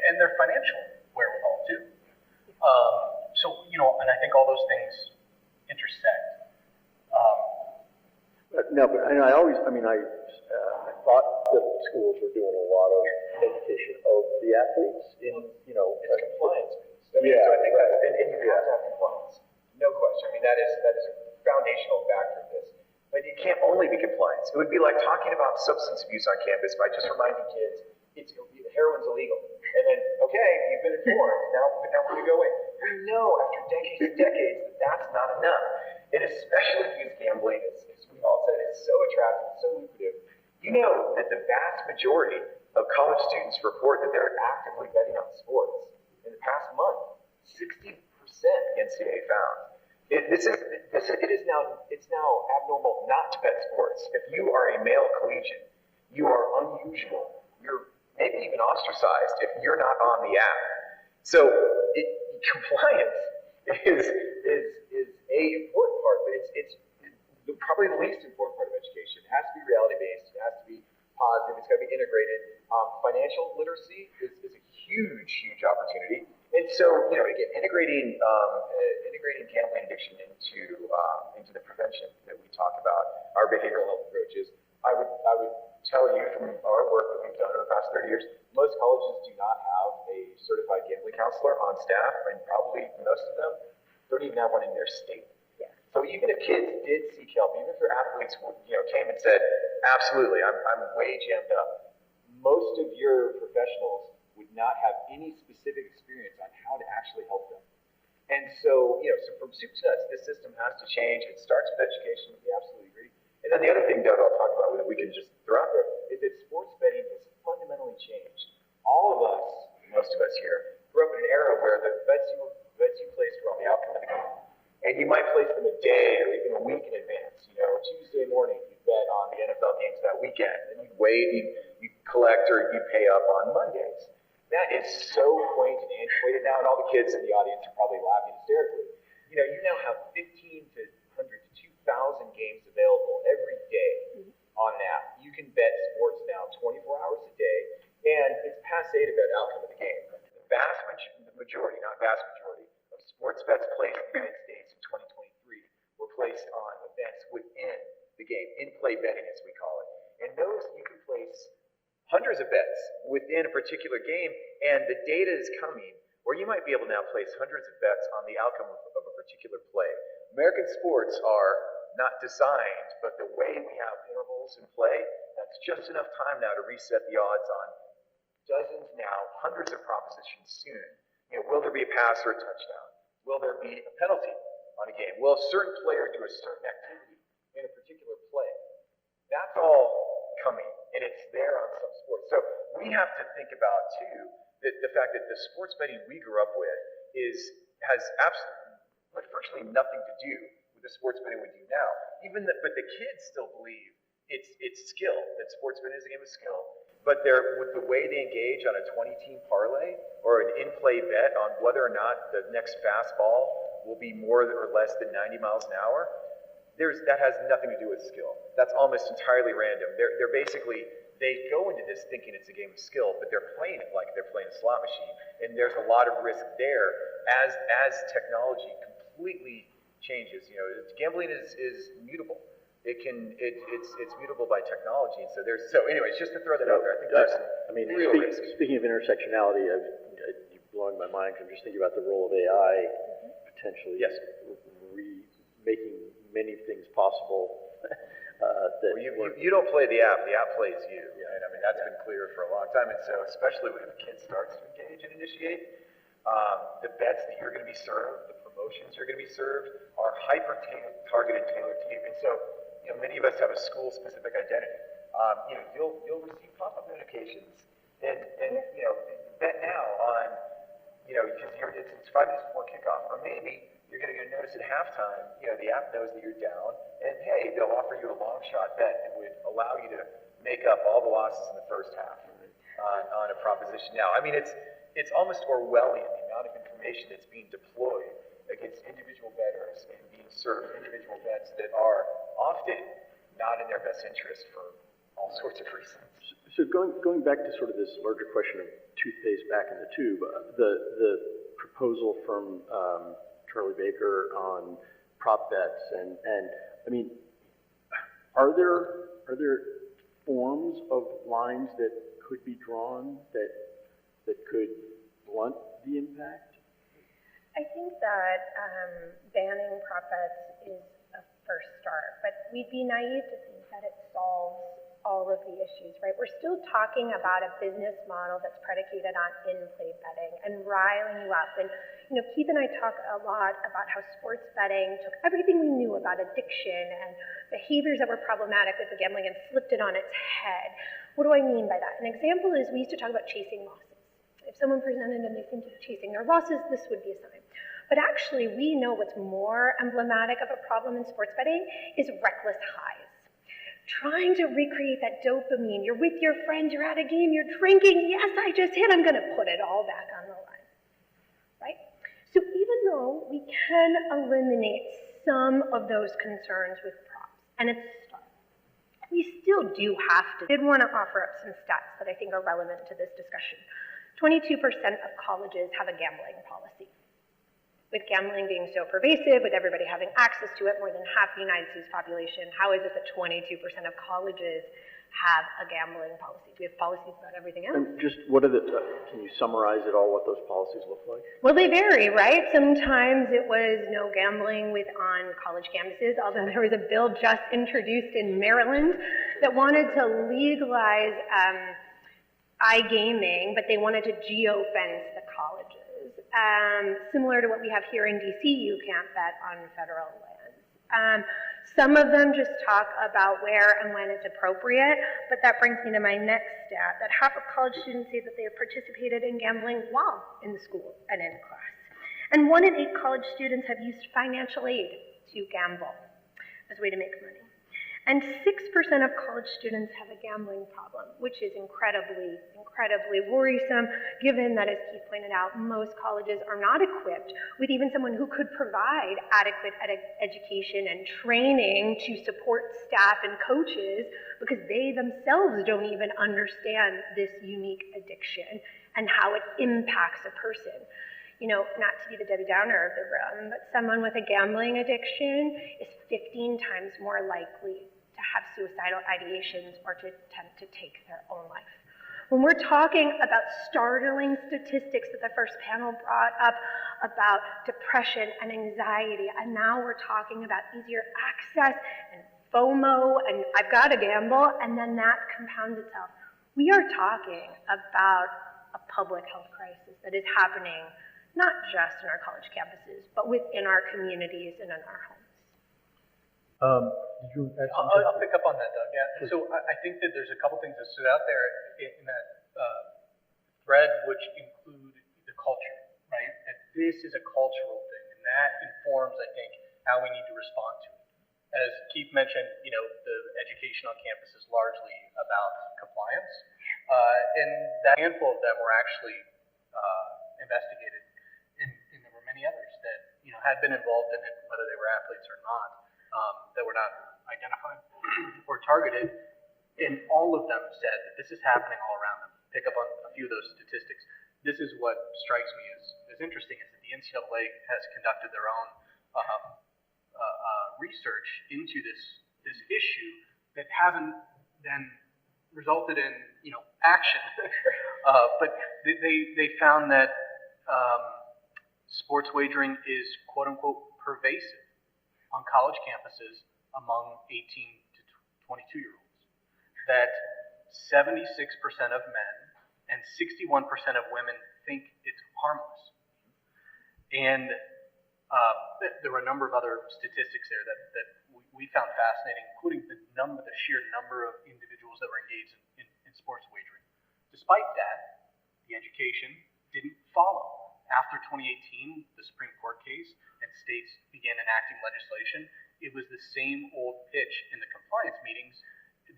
and their financial wherewithal too. And I think all those things intersect. But I thought that schools were doing a lot of education of the athletes in, It's compliance based. So I think that's, and you have to have compliance. No question. That is a foundational factor of this. But it can't only be compliance. It would be like talking about substance abuse on campus by just reminding kids heroin's illegal. And then, okay, you've been informed. Now we're going to go in. We know after decades and decades that that's not enough. And especially because gambling, as we all said, is so attractive, so lucrative. You know that the vast majority of college students report that they're actively betting on sports. In the past month, 60%, the NCAA found. It is now abnormal not to bet sports. If you are a male collegiate, you are unusual. You're maybe even ostracized if you're not on the app. So compliance is a important part, but it's probably the least important part of education. It has to be reality based. It has to be positive. It's got to be integrated. Financial literacy is a huge opportunity. And so, again, integrating gambling addiction into the prevention that we talk about, our behavioral health approaches. I would tell you from our work that we've done over the past 30 years, most colleges do not have a certified gambling counselor on staff, and probably most of them don't even have one in their state. Yeah. So even if kids did seek help, even if their athletes came and said, absolutely, I'm way jammed up, most of your professionals would not have any specific experience on how to actually help them. And so, so from soup to nuts, this system has to change. It starts with education, we absolutely agree. And then the other thing that I'll talk about that we can just throw out there is that sports betting has fundamentally changed. All of us, most of us here, grew up in an era where the bets you placed were on the outcome of the game. And you might place them a day or even a week in advance. You know, Tuesday morning you bet on the NFL games that weekend, and you wait, you collect or you pay up on Mondays. That is so quaint and antiquated now, and all the kids in the audience are probably laughing hysterically. You know, you now have 1,500 to 2,000 games available every day on an app. You can bet sports now 24 hours a day, and it's passe to bet outcome of the game. The majority, not vast majority, of sports bets placed in the United States in 2023 were placed on events within the game, in-play betting as we call it. And those, you can place hundreds of bets within a particular game, and the data is coming where you might be able to now place hundreds of bets on the outcome of a particular play. American sports are not designed, but the way we have intervals in play, that's just enough time now to reset the odds on dozens now, hundreds of propositions soon. You know, will there be a pass or a touchdown? Will there be a penalty on a game? Will a certain player do a certain activity in a particular play? That's all coming, and it's there on some sports. So we have to think about, too, that the fact that the sports betting we grew up with has absolutely, virtually nothing to do with the sports betting we do now. But the kids still believe it's skill, that sports betting is a game of skill. But with the way they engage on a 20-team parlay or an in-play bet on whether or not the next fastball will be more or less than 90 miles an hour, that has nothing to do with skill. That's almost entirely random. They're basically, they go into this thinking it's a game of skill, but they're playing it like they're playing a slot machine. And there's a lot of risk there as technology completely changes. You know, gambling is mutable. It's mutable by technology, and so anyways, just to throw that out there, I think there's real risk. Speaking of intersectionality, you're blowing my mind. I'm just thinking about the role of AI potentially making many things possible. You don't play the app plays you, and I mean that's been clear for a long time. And so especially when the kid starts to engage and initiate, the bets that you're going to be served, the promotions you're going to be served, are hyper-targeted, tailored to you, and so. You know, many of us have a school-specific identity. You know, you'll receive pop-up notifications, and you know, bet now on, you know, because it's 5 minutes before kickoff, or maybe you're going to get a notice at halftime. You know, the app knows that you're down, and hey, they'll offer you a long shot bet that would allow you to make up all the losses in the first half on a proposition. Now, I mean, it's almost Orwellian the amount of information that's being deployed against individual bettors and being served individual bets that are often not in their best interest for all sorts of reasons. So going back to sort of this larger question of toothpaste back in the tube, the proposal from Charlie Baker on prop bets and I mean, are there forms of lines that could be drawn that could blunt the impact? I think that banning prop bets is a first start, but we'd be naive to think that it solves all of the issues, right? We're still talking about a business model that's predicated on in-play betting and riling you up. And, you know, Keith and I talk a lot about how sports betting took everything we knew about addiction and behaviors that were problematic with the gambling and flipped it on its head. What do I mean by that? An example is we used to talk about chasing losses. If someone presented and they seemed to be chasing their losses, this would be a sign. But actually, we know what's more emblematic of a problem in sports betting is reckless highs. Trying to recreate that dopamine. You're with your friends, you're at a game, you're drinking. Yes, I just hit. I'm going to put it all back on the line. Right? So even though we can eliminate some of those concerns with props, and it's a start, we still do have to. I did want to offer up some stats that I think are relevant to this discussion. 22% of colleges have a gambling policy. With gambling being so pervasive, with everybody having access to it, more than half the United States population, how is it that 22% of colleges have a gambling policy? Do we have policies about everything else? And just what are can you summarize it all, what those policies look like? Well, they vary, right? Sometimes it was no gambling on college campuses, although there was a bill just introduced in Maryland that wanted to legalize iGaming, but they wanted to geofence the colleges. Similar to what we have here in DC, you can't bet on federal lands. Some of them just talk about where and when it's appropriate, but that brings me to my next stat, that half of college students say that they have participated in gambling while in the school and in class. And 1 in 8 college students have used financial aid to gamble as a way to make money. And 6% of college students have a gambling problem, which is incredibly worrisome, given that, as Keith pointed out, most colleges are not equipped with even someone who could provide adequate education and training to support staff and coaches, because they themselves don't even understand this unique addiction and how it impacts a person. You know, not to be the Debbie Downer of the room, but someone with a gambling addiction is 15 times more likely to have suicidal ideations or to attempt to take their own life. When we're talking about startling statistics that the first panel brought up about depression and anxiety, and now we're talking about easier access and FOMO, and I've got to gamble, and then that compounds itself. We are talking about a public health crisis that is happening not just in our college campuses, but within our communities and in our homes. Did you add something? I'll pick up on that, Doug. Yeah. So I think that there's a couple things that stood out there in that thread, which include the culture, right? That this is a cultural thing, and that informs, I think, how we need to respond to it. As Keith mentioned, you know, the education on campus is largely about compliance, and that handful of them were actually investigated, and there were many others that, you know, had been involved in it, whether they were athletes or not, that were not identified or targeted, and all of them said that this is happening all around them. Pick up on a few of those statistics. This is what strikes me as interesting, is that the NCAA has conducted their own research into this issue that hasn't then resulted in, you know, action, but they found that sports wagering is quote unquote pervasive on college campuses among 18 to 22-year-olds. That 76% of men and 61% of women think it's harmless. And there were a number of other statistics there that we found fascinating, including the sheer number of individuals that were engaged in sports wagering. Despite that, the education didn't follow. After 2018, the Supreme Court case, and states began enacting legislation, it was the same old pitch in the compliance meetings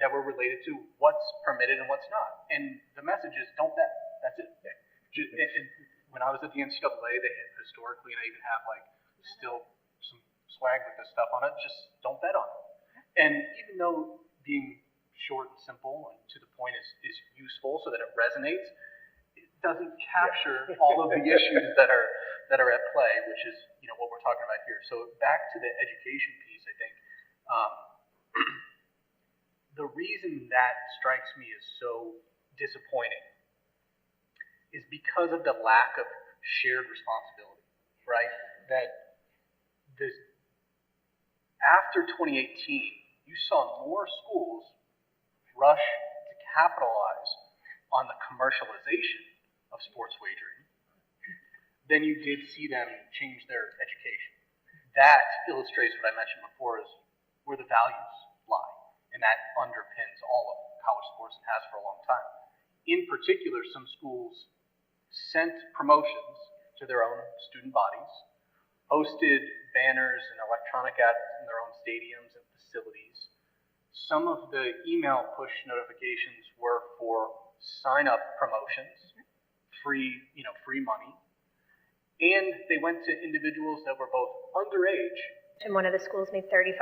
that were related to what's permitted and what's not. And the message is, don't bet. That's it. And when I was at the NCAA, they had historically, and I even have like still some swag with this stuff on it, just don't bet on it. And even though being short and simple and to the point is useful so that it resonates, it doesn't capture all of the issues that are at play, which is, you know, what we're talking about here. So back to the education piece, I think the reason that strikes me as so disappointing is because of the lack of shared responsibility, right? That this, after 2018, you saw more schools rush to capitalize on the commercialization of sports wagering than you did see them change their education. That illustrates what I mentioned before, is where the values lie, and that underpins all of college sports and has for a long time. In particular, some schools sent promotions to their own student bodies, posted banners and electronic ads in their own stadiums and facilities. Some of the email push notifications were for sign-up promotions, free money, and they went to individuals that were both underage. And one of the schools made $35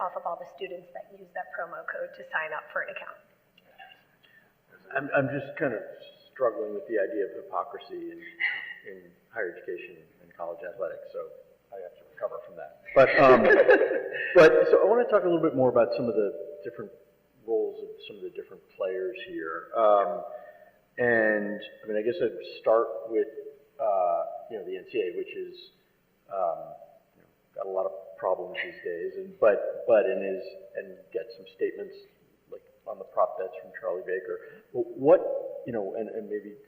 off of all the students that used that promo code to sign up for an account. I'm just kind of struggling with the idea of hypocrisy in higher education and college athletics, so I have to recover from that. But so I want to talk a little bit more about some of the different roles of some of the different players here. And I mean, I guess I'd start with the NCAA, which is got a lot of problems these days, and get some statements like on the prop bets from Charlie Baker. What and maybe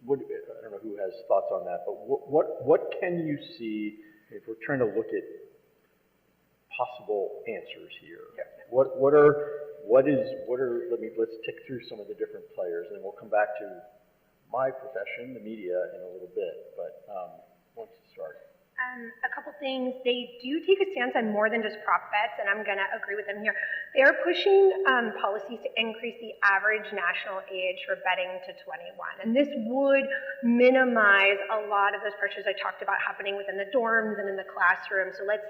what, I don't know who has thoughts on that, but what can you see if we're trying to look at possible answers here. Yeah. Let's tick through some of the different players, and then we'll come back to my profession, the media, in a little bit. But who wants to start? A couple things. They do take a stance on more than just prop bets, and I'm going to agree with them here. They are pushing policies to increase the average national age for betting to 21. And this would minimize a lot of those pressures I talked about happening within the dorms and in the classroom. So let's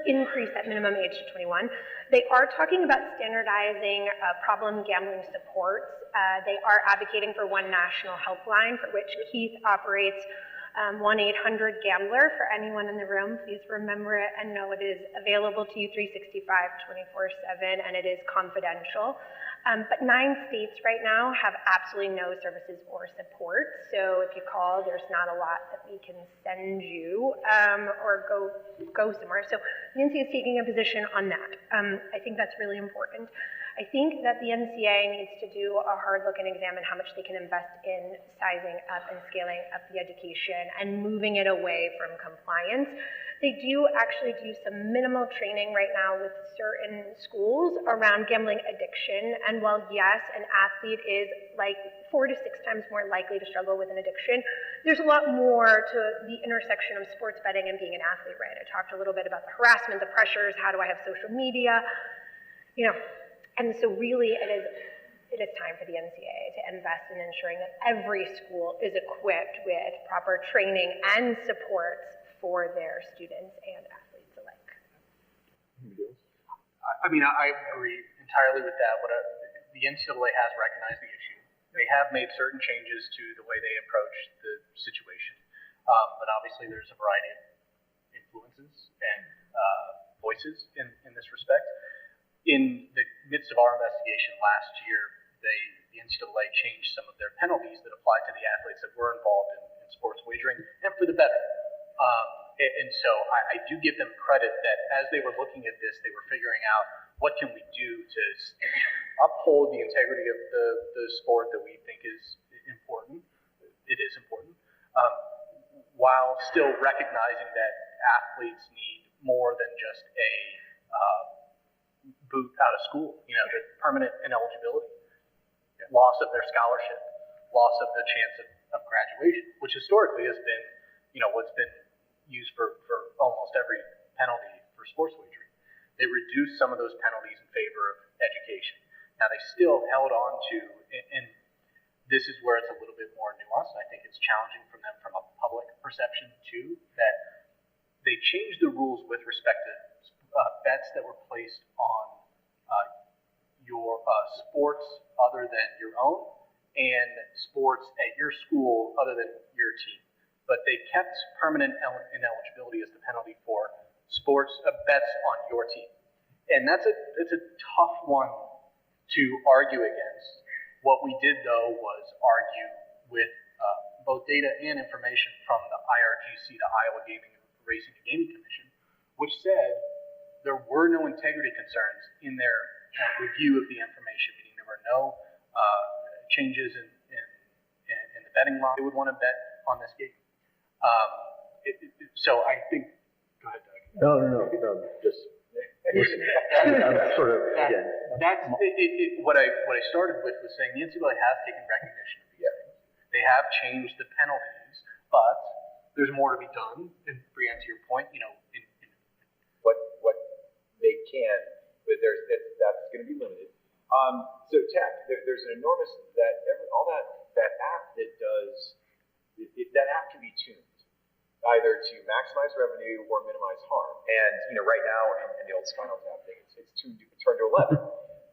increase that minimum age to 21. They are talking about standardizing problem gambling supports. They are advocating for one national helpline for which Keith operates 1-800-GAMBLER. For anyone in the room, please remember it and know it is available to you 365, 24/7, and it is confidential. But 9 states right now have absolutely no services or support. So if you call, there's not a lot that we can send you or go somewhere. So the NCAA is taking a position on that. I think that's really important. I think that the NCAA needs to do a hard look and examine how much they can invest in sizing up and scaling up the education and moving it away from compliance. They do actually do some minimal training right now with certain schools around gambling addiction. And while yes, an athlete is like 4 to 6 times more likely to struggle with an addiction, there's a lot more to the intersection of sports betting and being an athlete, right? I talked a little bit about the harassment, the pressures, how do I have social media, and so really it is time for the NCAA to invest in ensuring that every school is equipped with proper training and supports for their students and athletes alike. I agree entirely with that. The NCAA has recognized the issue. They have made certain changes to the way they approach the situation. But obviously there's a variety of influences and voices in this respect. In the midst of our investigation last year, the NCAA changed some of their penalties that applied to the athletes that were involved in sports wagering, and for the better. And so I do give them credit that as they were looking at this, they were figuring out what can we do to uphold the integrity of the sport that we think is important. It is important, while still recognizing that athletes need more than just a boot out of school, the permanent ineligibility, loss of their scholarship, loss of the chance of graduation, which historically has been, what's been used for almost every penalty for sports wagering. They reduced some of those penalties in favor of education. Now they still held on to, and this is where it's a little bit more nuanced, and I think it's challenging from them from a public perception too, that they changed the rules with respect to bets that were placed on your sports other than your own and sports at your school other than your team. But they kept permanent ineligibility as the penalty for sports bets on your team. And it's a tough one to argue against. What we did, though, was argue with both data and information from the IRGC, the Iowa Racing and Gaming Commission, which said there were no integrity concerns in their review of the information, meaning there were no changes in the betting law. They would want to bet on this game. So I think, go ahead, Doug. No, just listen. I'm sort of, again. What I started with was saying the NCAA has taken recognition of these things. They have changed the penalties, but there's more to be done. And Brianne, to your point, what they can, but that's going to be limited. So tech, there's an enormous that app that does that app can be tuned either to maximize revenue or minimize harm. And right now in the old Spinal Tap thing, it's tuned to 11,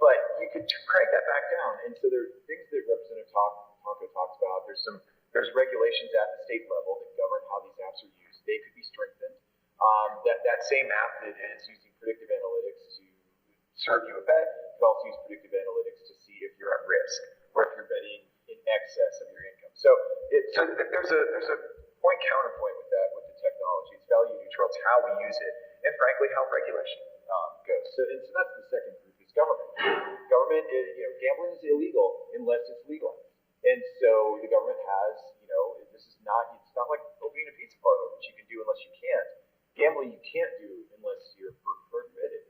but you could crank that back down. And so there are things that Representative Tonko talks about. There's regulations at the state level that govern how these apps are used. They could be strengthened. That same app that is using predictive analytics to serve you a bet could also use predictive analytics to see if you're at risk or if you're betting in excess of your income. So there's a counterpoint with that, with the technology. It's value neutral. It's how we use it, and frankly, how regulation goes. So that's the second group is government. Government is, gambling is illegal unless it's legalized, and so the government has, it's not like opening a pizza parlor, which you can do unless you can't. Gambling you can't do unless you're permitted.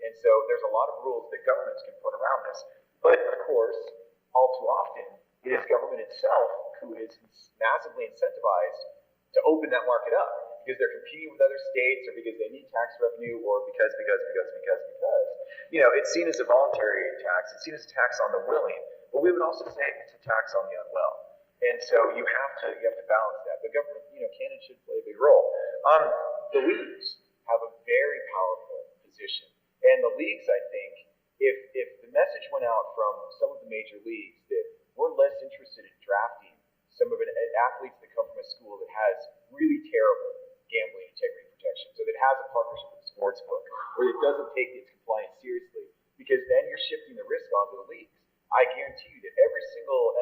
around this. But of course, all too often, it is government itself who is massively incentivized to open that market up because they're competing with other states or because they need tax revenue or because. You know, it's seen as a voluntary tax, it's seen as a tax on the willing, but we would also say it's a tax on the unwell. And so you have to balance that. The government, you know, can and should play a big role. The leagues have a very powerful position. And the leagues, I think, if the message went out from some of the major leagues that we're less interested in drafting some of it athletes that come from a school that has really terrible gambling integrity protection, so that has a partnership with the sports book, or that doesn't take its compliance seriously, because then you're shifting the risk onto the leagues. I guarantee you that every single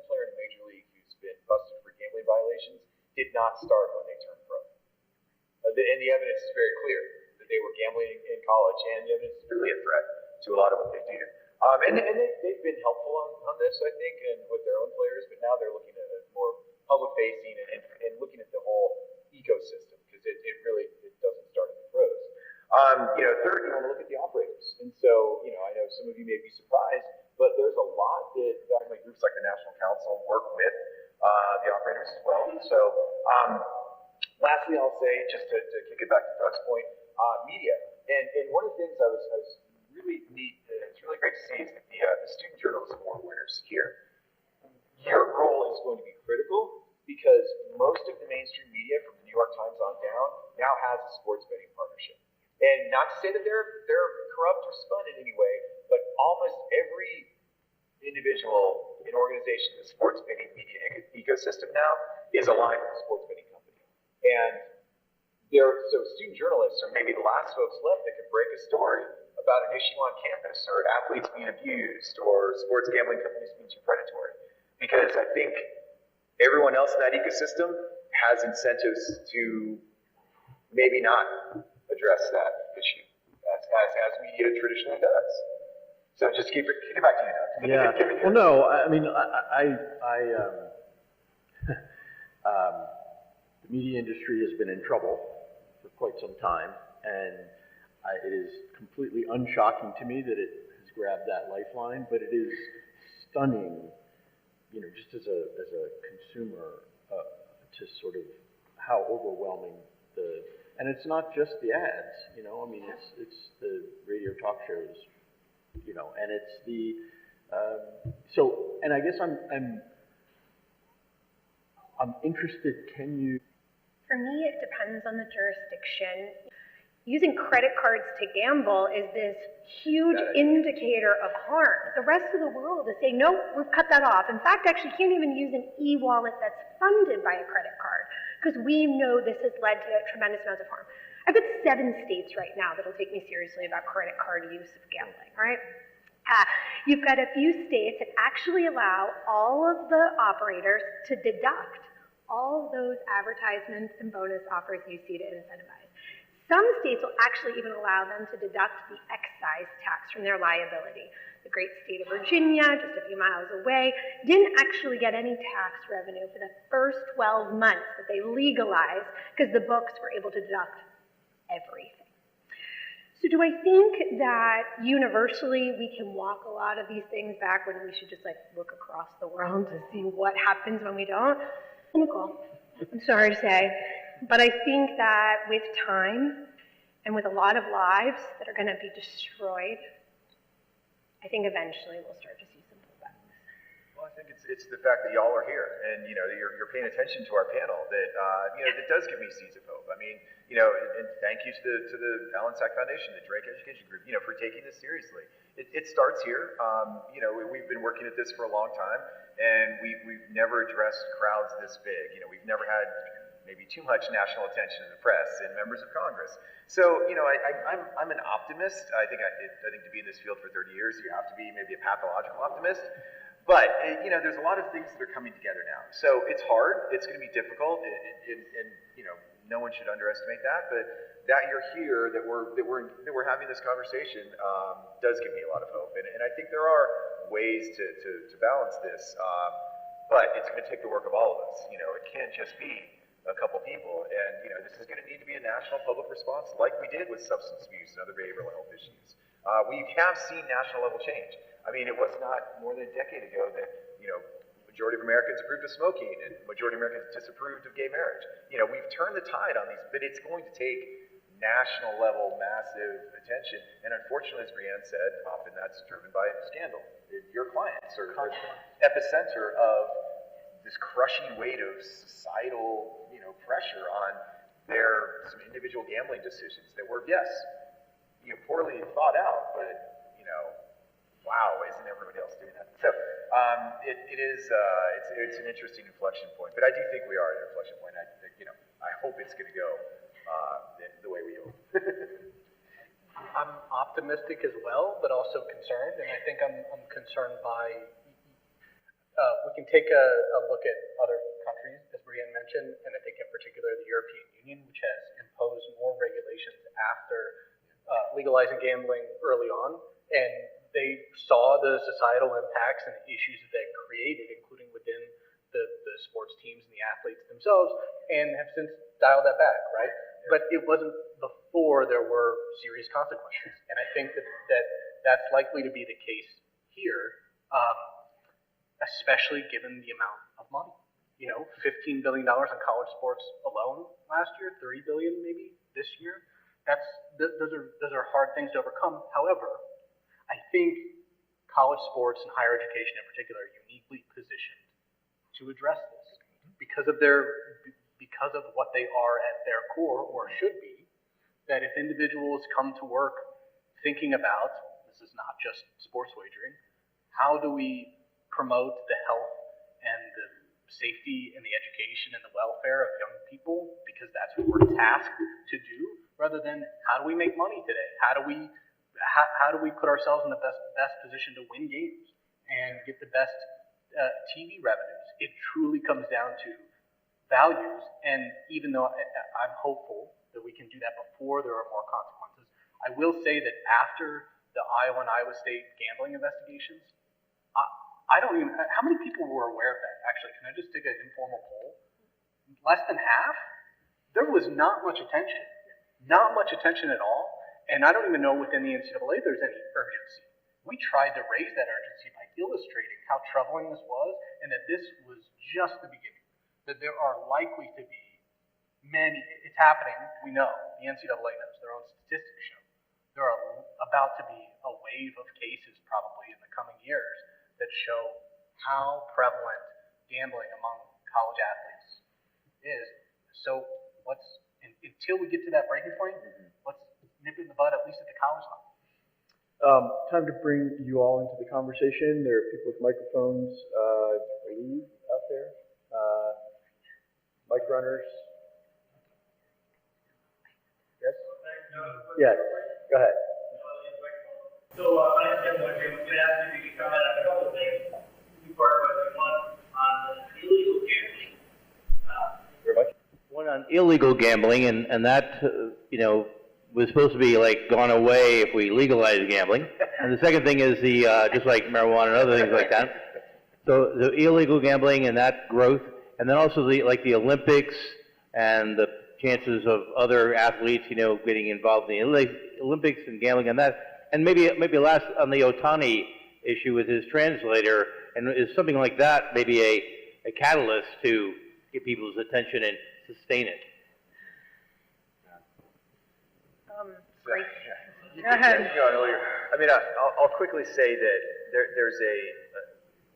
player in a major league who's been busted for gambling violations did not start when they turned pro. And the evidence is very clear that they were gambling in college, and the evidence is really a threat to a lot of what they do. And they've been helpful on this, I think, and with their own players, but now they're looking at it more public-facing and looking at the whole ecosystem, because it doesn't start at the pros. You know, third, you want to look at the operators. And so, you know, I know some of you may be surprised, but there's a lot that groups like the National Council work with the operators as well. So, lastly, I'll say, just to kick it back to Doug's point, media. And one of the things I was really neat, it's really great to see is that the Student Journalism Award winners here. Your role is going to be critical because most of the mainstream media, from the New York Times on down, now has a sports betting partnership. And not to say that they're corrupt or spun in any way, but almost every individual and organization in the sports betting media ecosystem now is aligned with a sports betting company. And so student journalists are maybe the last folks left that can break a story about an issue on campus or athletes being abused or sports gambling companies being too predatory. Because I think everyone else in that ecosystem has incentives to maybe not address that issue as media traditionally does. So just keep it back to you, Doug. Yeah. Well, no, I mean, the media industry has been in trouble for quite some time, and it is completely unshocking to me that it has grabbed that lifeline, but it is stunning, you know, just as a consumer, to sort of how overwhelming and it's not just the ads, you know, I mean, it's the radio talk shows, you know, and it's the, and I guess I'm interested, For me, it depends on the jurisdiction. Using credit cards to gamble is this huge indicator of harm. The rest of the world is saying, no, we've cut that off. In fact, actually, you can't even use an e-wallet that's funded by a credit card, because we know this has led to tremendous amounts of harm. I've got 7 states right now that'll take me seriously about credit card use of gambling, right? You've got a few states that actually allow all of the operators to deduct all of those advertisements and bonus offers you see to incentivize. Some states will actually even allow them to deduct the excise tax from their liability. The great state of Virginia, just a few miles away, didn't actually get any tax revenue for the first 12 months that they legalized because the books were able to deduct everything. So do I think that universally we can walk a lot of these things back when we should just like look across the world to see what happens when we don't? Cynical, I'm sorry to say. But I think that with time and with a lot of lives that are going to be destroyed, I think eventually we'll start to see some pullbacks. Well, I think it's the fact that y'all are here and, you know, that you're paying attention to our panel that, you know, that does give me seeds of hope. I mean, you know, and thank you to the Allen Sack Foundation, the Drake Education Group, you know, for taking this seriously. It starts here. You know, we've been working at this for a long time, and we've never addressed crowds this big. You know, we've never had maybe too much national attention in the press and members of Congress. So, you know, I'm an optimist. I think to be in this field for 30 years, you have to be maybe a pathological optimist. But, you know, there's a lot of things that are coming together now. So it's hard. It's going to be difficult. And you know, no one should underestimate that. But that you're here, that we're having this conversation, does give me a lot of hope. And I think there are ways to balance this. But it's going to take the work of all of us. You know, it can't just be a couple people, and you know, this is going to need to be a national public response, like we did with substance abuse and other behavioral health issues. We have seen national level change. I mean, it was not more than a decade ago that, majority of Americans approved of smoking and majority of Americans disapproved of gay marriage. We've turned the tide on these, but it's going to take national level, massive attention. And unfortunately, as Brianne said, often that's driven by scandal. Your clients are the epicenter of this crushing weight of societal, pressure on some individual gambling decisions that were, yes, poorly thought out, but, wow, isn't everybody else doing that? So it's an interesting inflection point, but I do think we are at an inflection point. I hope it's going to go the way we hope. I'm optimistic as well, but also concerned, and I think I'm concerned by, we can take a look at other countries, as Brianne mentioned, and I think in particular the European Union, which has imposed more regulations after legalizing gambling early on, and they saw the societal impacts and the issues that that created, including within the sports teams and the athletes themselves, and have since dialed that back, right? But it wasn't before there were serious consequences, and I think that's likely to be the case here, especially given the amount of money. $15 billion on college sports alone last year, $30 billion maybe this year. Those are hard things to overcome. However, I think college sports and higher education in particular are uniquely positioned to address this because of what they are at their core, or should be. That if individuals come to work thinking about, this is not just sports wagering, how do we promote the health and the safety and the education and the welfare of young people, because that's what we're tasked to do, rather than how do we make money today? How do we put ourselves in the best position to win games and get the best TV revenues? It truly comes down to values, and even though I'm hopeful that we can do that before there are more consequences, I will say that after the Iowa and Iowa State gambling investigations, I don't even, how many people were aware of that? Actually, can I just take an informal poll? Less than half? There was not much attention at all, and I don't even know within the NCAA there's any urgency. We tried to raise that urgency by illustrating how troubling this was, and that this was just the beginning. That there are likely to be many, it's happening, we know, the NCAA knows, their own statistics show. There are about to be a wave of cases probably in the coming years that show how prevalent gambling among college athletes is. So until we get to that breaking point, let's nip it in the bud, at least at the college level. Time to bring you all into the conversation. There are people with microphones, I believe, out there. Mic runners. Yes? Yes, go ahead. So, I understand what you're going to ask if you could comment on a couple of things. Two-part question. One, on illegal gambling. One on illegal gambling, and that, was supposed to be like gone away if we legalize gambling. And the second thing is just like marijuana and other things like that. So the illegal gambling and that growth, and then also the Olympics and the chances of other athletes, getting involved in the Olympics and gambling on that. And maybe last on the Otani issue with his translator, and is something like that maybe a catalyst to get people's attention and sustain it? Great. Go ahead. I mean, I'll quickly say that there's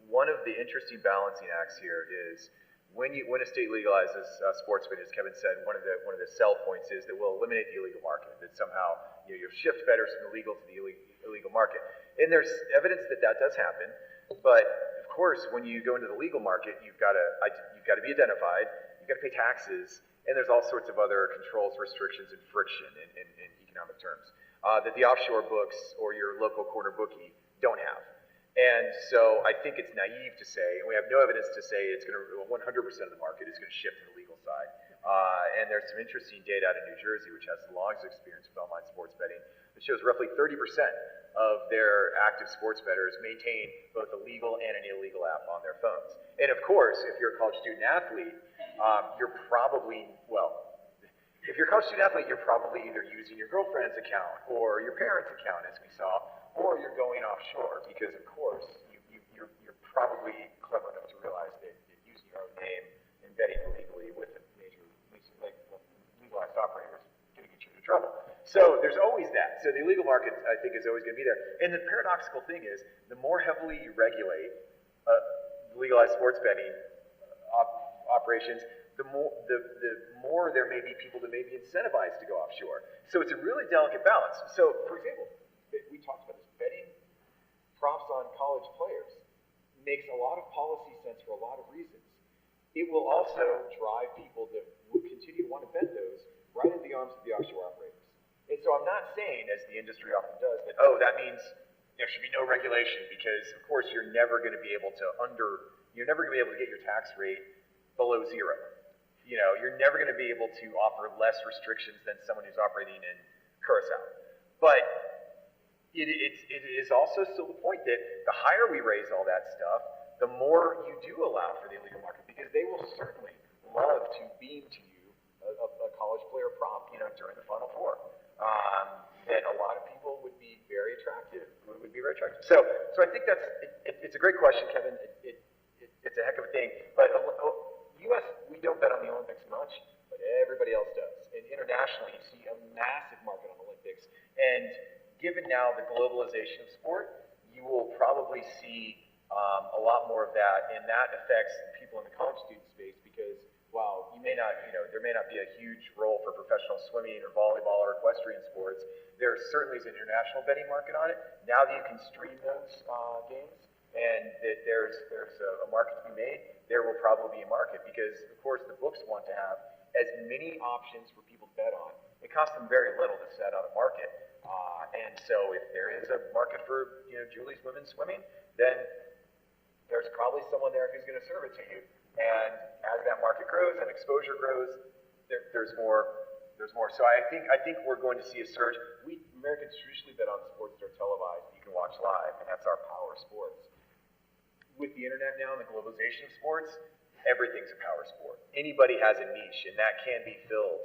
one of the interesting balancing acts here is when a state legalizes sports betting, as Kevin said, one of the sell points is that we'll eliminate the illegal market. That somehow you'll shift bettors from the legal to the illegal market, and there's evidence that does happen. But of course, when you go into the legal market, you've got to be identified. You've got to pay taxes. And there's all sorts of other controls, restrictions, and friction in economic terms that the offshore books or your local corner bookie don't have. And so I think it's naive to say, and we have no evidence to say it's going to 100% of the market is going to shift to the legal side. And there's some interesting data out of New Jersey, which has the longest experience with online sports betting, that shows roughly 30% of their active sports bettors maintain both a legal and an illegal app on their phones. And of course, if you're a college student athlete, you're probably, if you're a college student athlete, you're probably either using your girlfriend's account or your parents' account, as we saw, or you're going offshore because, of course, you're probably clever enough to realize that using your own name and betting illegally with a major, like legalized operator is going to get you into trouble. So there's always that. So the illegal market, I think, is always going to be there. And the paradoxical thing is, the more heavily you regulate legalized sports betting operations, the more there may be people that may be incentivized to go offshore. So it's a really delicate balance. So, for example, we talked about this, betting props on college players makes a lot of policy sense for a lot of reasons. It will also drive people that will continue to want to bet those right into the arms of the offshore operators. And so I'm not saying, as the industry often does, that, oh, that means there should be no regulation because, of course, you're never going to be able to get your tax rate below zero. You know, you're never going to be able to offer less restrictions than someone who's operating in Curacao. But it is also still the point that the higher we raise all that stuff, the more you do allow for the illegal market, because they will certainly love to beam to you a college player prop, you know, during the Final Four. That a lot of people would be very attractive. So I think it's a great question, Kevin. It's a heck of a thing. But U.S., we don't bet on the Olympics much, but everybody else does. And internationally, you see a massive market on Olympics. And given now the globalization of sport, you will probably see a lot more of that, and that affects people in the college student space because while you may not, you know, there may not be a huge role for professional swimming or volleyball or equestrian sports, there certainly is an international betting market on it. Now that you can stream those games and that there's a market to be made, there will probably be a market because, of course, the books want to have as many options for people to bet on. It costs them very little to set out a market. And so if there is a market for, you know, Julie's women's swimming, then there's probably someone there who's going to serve it to you. And as that market grows and exposure grows, there's more. So I think we're going to see a surge. We Americans traditionally bet on sports that are televised, you can watch live, and that's our power sports. With the internet now and the globalization of sports, everything's a power sport. Anybody has a niche, and that can be filled,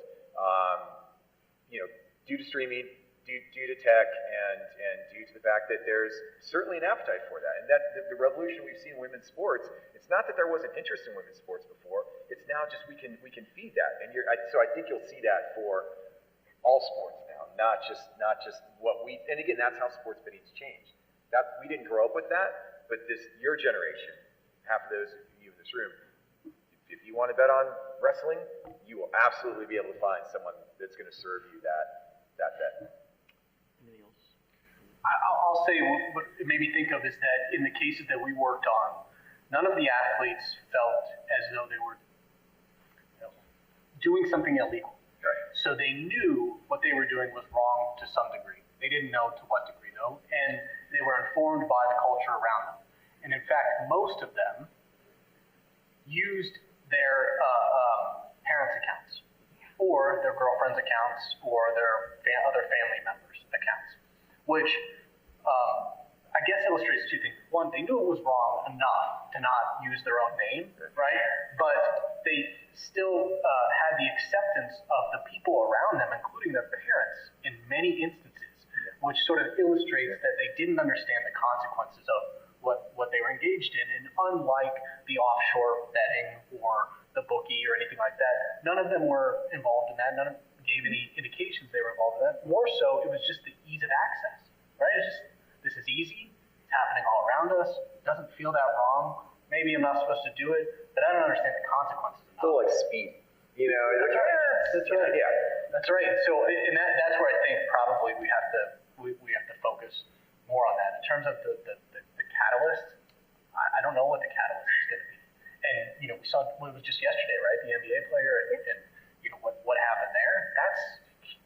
you know, due to streaming, due to tech, and due to the fact that there's certainly an appetite for that. And that the revolution we've seen in women's sports, it's not that there wasn't interest in women's sports before, it's now just we can feed that. And so I think you'll see that for all sports now, not just what we, and again, that's how sports betting's changed. We didn't grow up with that, but your generation, half of those of you in this room, if you want to bet on wrestling, you will absolutely be able to find someone that's going to serve you that bet. I'll say what it made me think of is that in the cases that we worked on, none of the athletes felt as though they were, you know, doing something illegal. Right. So they knew what they were doing was wrong to some degree. They didn't know to what degree though, and they were informed by the culture around them. And in fact, most of them used their parents' accounts, or their girlfriends' accounts, or their other family members' accounts, which I guess illustrates two things. One, they knew it was wrong enough to not use their own name, right? But they still had the acceptance of the people around them, including their parents, in many instances, which sort of illustrates that they didn't understand the consequences of what they were engaged in. And unlike the offshore betting or the bookie or anything like that, none of them were involved in that. None of them gave any indications they were involved in that. More so, it was just the ease of access, right? It's just, this is easy, it's happening all around us, it doesn't feel that wrong. Maybe I'm not supposed to do it, but I don't understand the consequences. It's a little like speed, you know? That's right. That's right. Yeah. That's right. So, and that's where I think probably we have to focus more on that. In terms of the catalyst, I don't know what the catalyst is going to be. And, you know, we saw it was just yesterday, right? The NBA player and you know, what happened there.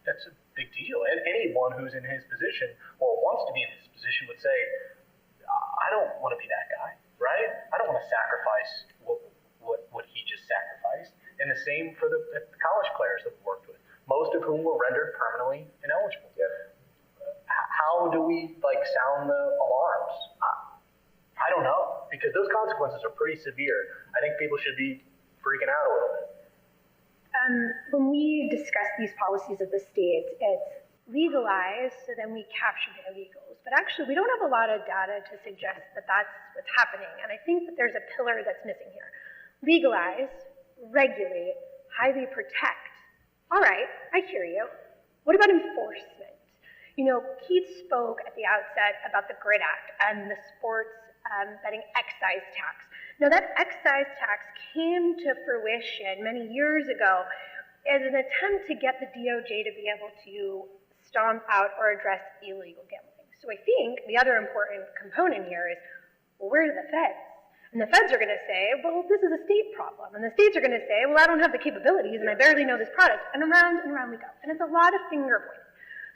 That's a big deal. And anyone who's in his position or wants to be in his position would say, I don't want to be that guy, right? I don't want to sacrifice what he just sacrificed. And the same for the college players that we worked with, most of whom were rendered permanently ineligible. Yeah. How do we sound the alarms? I don't know, because those consequences are pretty severe. I think people should be freaking out a little bit. When we discuss these policies of the states, it's legalize so then we capture the illegals. But actually, we don't have a lot of data to suggest that that's what's happening. And I think that there's a pillar that's missing here. Legalize, regulate, highly protect. All right, I hear you. What about enforcement? You know, Keith spoke at the outset about the GRID Act and the sports betting excise tax. Now, that excise tax came to fruition many years ago as an attempt to get the DOJ to be able to stomp out or address illegal gambling. So I think the other important component here is, well, where are the feds? And the feds are going to say, well, this is a state problem. And the states are going to say, well, I don't have the capabilities and I barely know this product. And around we go. And it's a lot of finger pointing.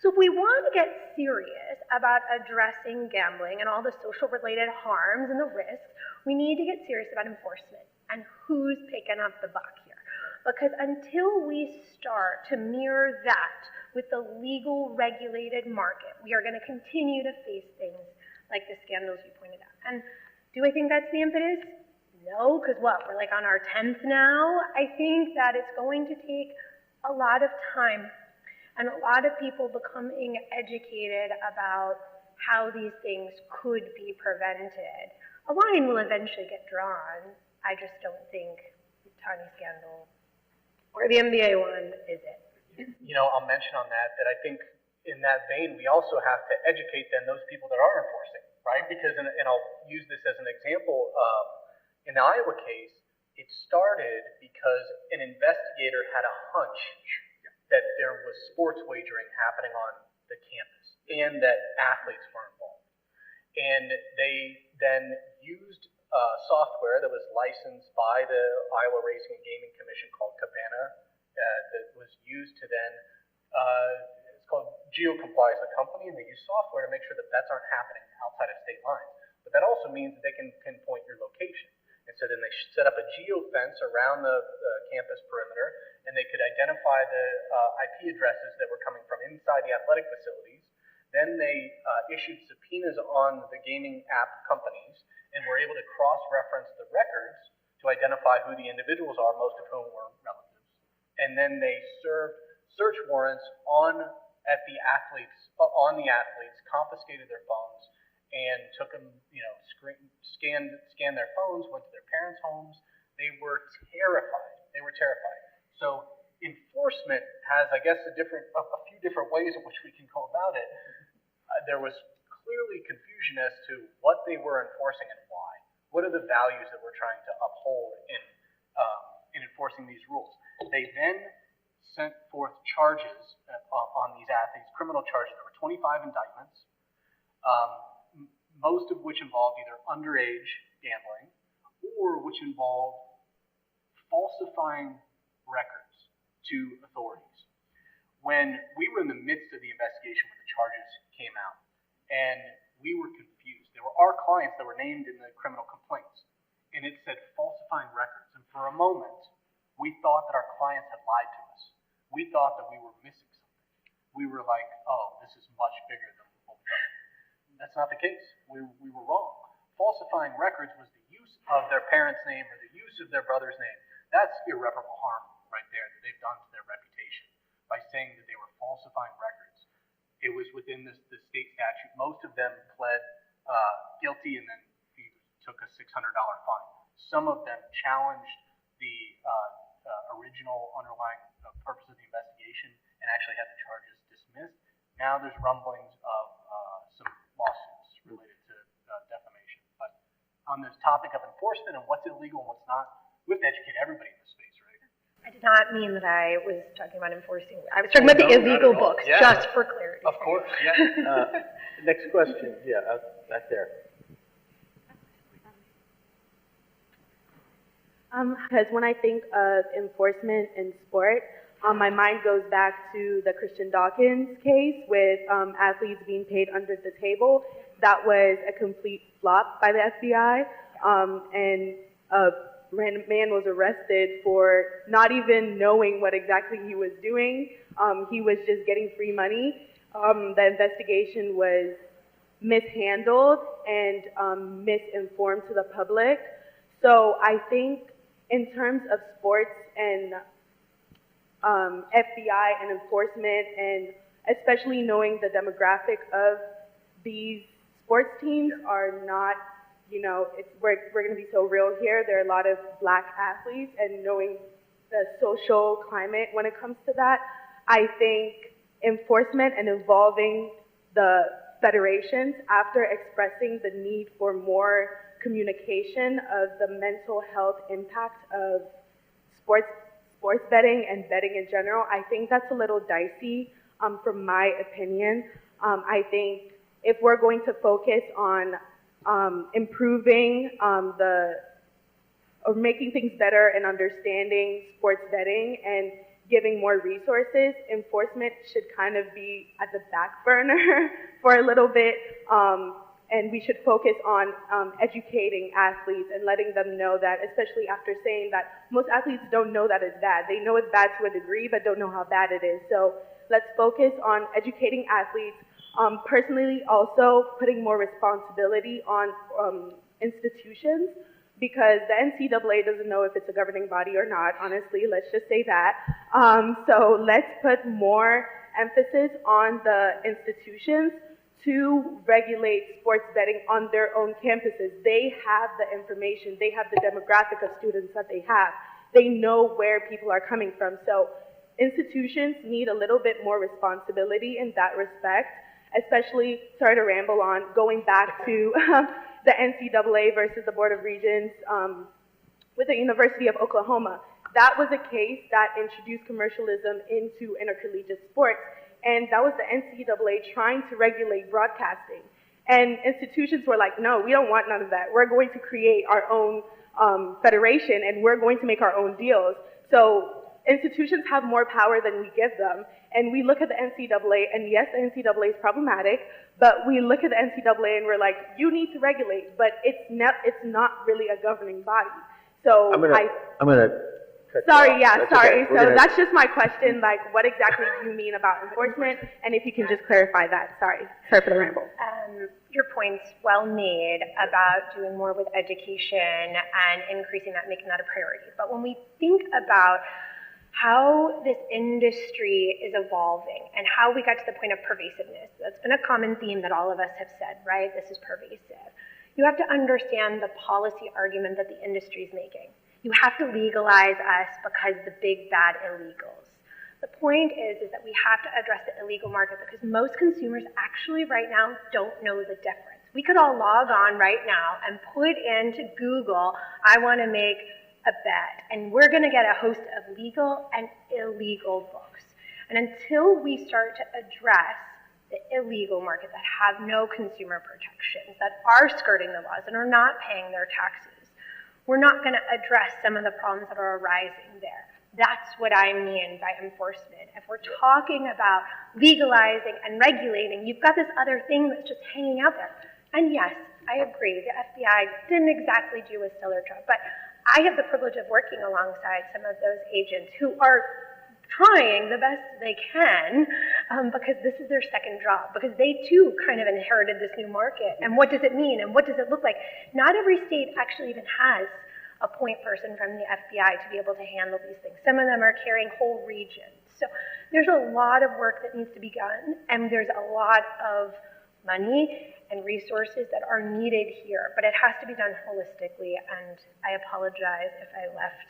So if we want to get serious about addressing gambling and all the social related harms and the risks, we need to get serious about enforcement and who's picking up the buck here. Because until we start to mirror that with the legal regulated market, we are going to continue to face things like the scandals you pointed out. And do I think that's the impetus? No, because what, we're like on our 10th now? I think that it's going to take a lot of time and a lot of people becoming educated about how these things could be prevented. A line will eventually get drawn. I just don't think the Tawny scandal or the NBA one is it. You know, I'll mention on that I think in that vein, we also have to educate then those people that are enforcing, right? Because, and I'll use this as an example, in the Iowa case, it started because an investigator had a hunch that there was sports wagering happening on the campus and that athletes were involved. And they then used software that was licensed by the Iowa Racing and Gaming Commission called Cabana that was used to then, it's called GeoComply, the company, and they use software to make sure that bets aren't happening outside of state lines. But that also means that they can pinpoint your location. And so then they set up a geo-fence around the campus perimeter, and they could identify the IP addresses that were coming from inside the athletic facilities. Then they issued subpoenas on the gaming app companies and were able to cross-reference the records to identify who the individuals are, most of whom were relatives. And then they served search warrants on the athletes, confiscated their phones, and took them, scanned their phones, went to their parents' homes. They were terrified. So enforcement has, I guess, a few different ways in which we can go about it. There was clearly confusion as to what they were enforcing and why. What are the values that we're trying to uphold in enforcing these rules? They then sent forth charges on these athletes, criminal charges. There were 25 indictments, most of which involved either underage gambling or which involved falsifying records to authorities. When we were in the midst of the investigation when the charges came out, and we were confused. There were our clients that were named in the criminal complaints, and it said falsifying records. And for a moment, we thought that our clients had lied to us. We thought that we were missing something. We were like, oh, this is much bigger than what we've done. That's not the case. We were wrong. Falsifying records was the use of their parent's name or the use of their brother's name. That's irreparable harm right there that they've done to their reputation by saying that they were falsifying records. It was within the state statute. Most of them pled guilty and then he took a $600 fine. Some of them challenged the original underlying purpose of the investigation and actually had the charges dismissed. Now there's rumblings of some lawsuits related to defamation. But on this topic of enforcement and what's illegal and what's not, we have to educate everybody in this space, right? I did not mean that I was talking about enforcing. I was talking about the illegal books, just for clarity. Of course, yeah. Next question, back there. Because when I think of enforcement in sport, my mind goes back to the Christian Dawkins case with athletes being paid under the table. That was a complete flop by the FBI, and a random man was arrested for not even knowing what exactly he was doing. He was just getting free money. The investigation was mishandled and misinformed to the public. So I think in terms of sports and FBI and enforcement, and especially knowing the demographic of these sports teams are not, we're going to be so real here. There are a lot of Black athletes, and knowing the social climate when it comes to that, I think enforcement and involving the federations after expressing the need for more communication of the mental health impact of sports betting and betting in general, I think that's a little dicey from my opinion. I think if we're going to focus on improving or making things better and understanding sports betting and giving more resources, enforcement should kind of be at the back burner for a little bit, and we should focus on educating athletes and letting them know that, especially after saying that most athletes don't know that it's bad. They know it's bad to a degree, but don't know how bad it is. So let's focus on educating athletes. Personally, also putting more responsibility on institutions, because the NCAA doesn't know if it's a governing body or not, honestly, let's just say that. So let's put more emphasis on the institutions to regulate sports betting on their own campuses. They have the information, they have the demographic of students that they have. They know where people are coming from. So institutions need a little bit more responsibility in that respect, especially, sorry to ramble on, going back to the NCAA versus the Board of Regents with the University of Oklahoma. That was a case that introduced commercialism into intercollegiate sports, and that was the NCAA trying to regulate broadcasting. And institutions were like, no, we don't want none of that. We're going to create our own federation, and we're going to make our own deals. So institutions have more power than we give them. And we look at the NCAA, and yes, the NCAA is problematic, but we look at the NCAA and we're like, you need to regulate, but it's not really a governing body. So I'm gonna sorry, yeah, that's sorry. Okay. So that's just my question, like, what exactly do you mean about enforcement? And if you can just clarify that. Sorry for the ramble. Your point's well made about doing more with education and increasing that, making that a priority. But when we think about how this industry is evolving and how we got to the point of pervasiveness, that's been a common theme that all of us have said, right? This is pervasive. You have to understand the policy argument that the industry is making. You have to legalize us because the big bad illegals. The point is that we have to address the illegal market because most consumers actually right now don't know the difference. We could all log on right now and put into Google, I want to make a bet, and we're going to get a host of legal and illegal books. And until we start to address the illegal market that have no consumer protections, that are skirting the laws and are not paying their taxes, we're not going to address some of the problems that are arising there. That's what I mean by enforcement. If we're talking about legalizing and regulating, you've got this other thing that's just hanging out there. And yes, I agree, the FBI didn't exactly do a stellar job, but I have the privilege of working alongside some of those agents who are trying the best they can because this is their second job, because they too kind of inherited this new market. And what does it mean? And what does it look like? Not every state actually even has a point person from the FBI to be able to handle these things. Some of them are carrying whole regions. So there's a lot of work that needs to be done, and there's a lot of money and resources that are needed here, but it has to be done holistically, and I apologize if I left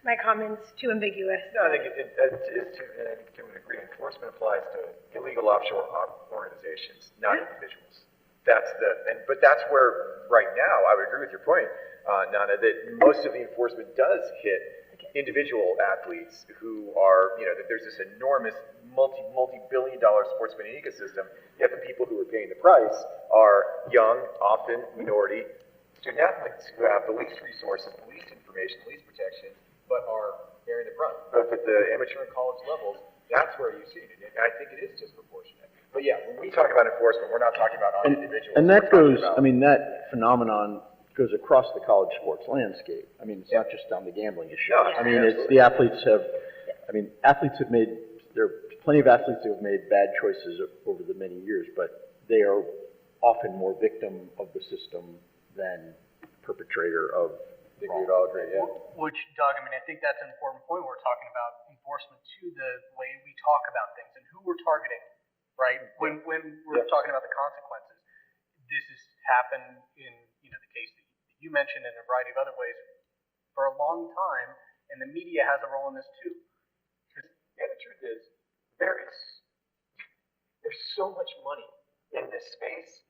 my comments too ambiguous. No, I think it is too, and I think Kim would agree, enforcement applies to illegal offshore organizations, not individuals. But that's where, right now, I would agree with your point, Nana, that most of the enforcement does hit individual athletes who are, that there's this enormous multi-billion-dollar sports betting ecosystem, yet the people who are paying the price are young, often minority student athletes who have the least resources, the least information, the least protection, but are bearing the brunt. Both at the amateur and college levels, that's where you see it. And I think it is disproportionate. But yeah, when we talk about enforcement, we're not talking about on individuals. And that goes, that phenomenon goes across the college sports landscape. It's not just on the gambling issue. No, It's the athletes athletes have made, there are plenty of athletes who have made bad choices over the many years, but they are often more victim of the system than perpetrator of I think we would all agree, yeah. Which, Doug, I mean, I think that's an important point. We're talking about enforcement to the way we talk about things and who we're targeting, right? When we're talking about the consequences, this has happened in the case that you mentioned in a variety of other ways for a long time, and the media has a role in this too. Yeah, the truth is, there's so much money in this space.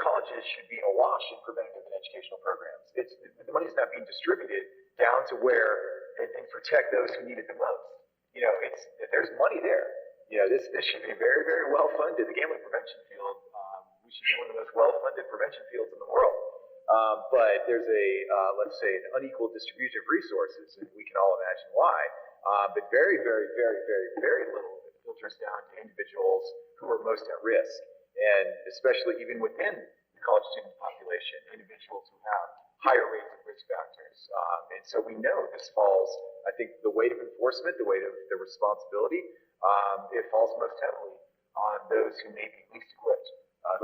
Colleges should be awash in preventative and educational programs. The money is not being distributed down to where and protect those who need it the most. There's money there. This should be very, very well funded. The gambling prevention field, we should be one of the most well-funded prevention fields in the world. But there's let's say, an unequal distribution of resources, and we can all imagine why. But very, very, very, very, very little filters down to individuals who are most at risk. And especially even within the college student population, individuals who have higher rates of risk factors. And so we know this falls, I think, the weight of enforcement, the weight of the responsibility, it falls most heavily on those who may be least equipped,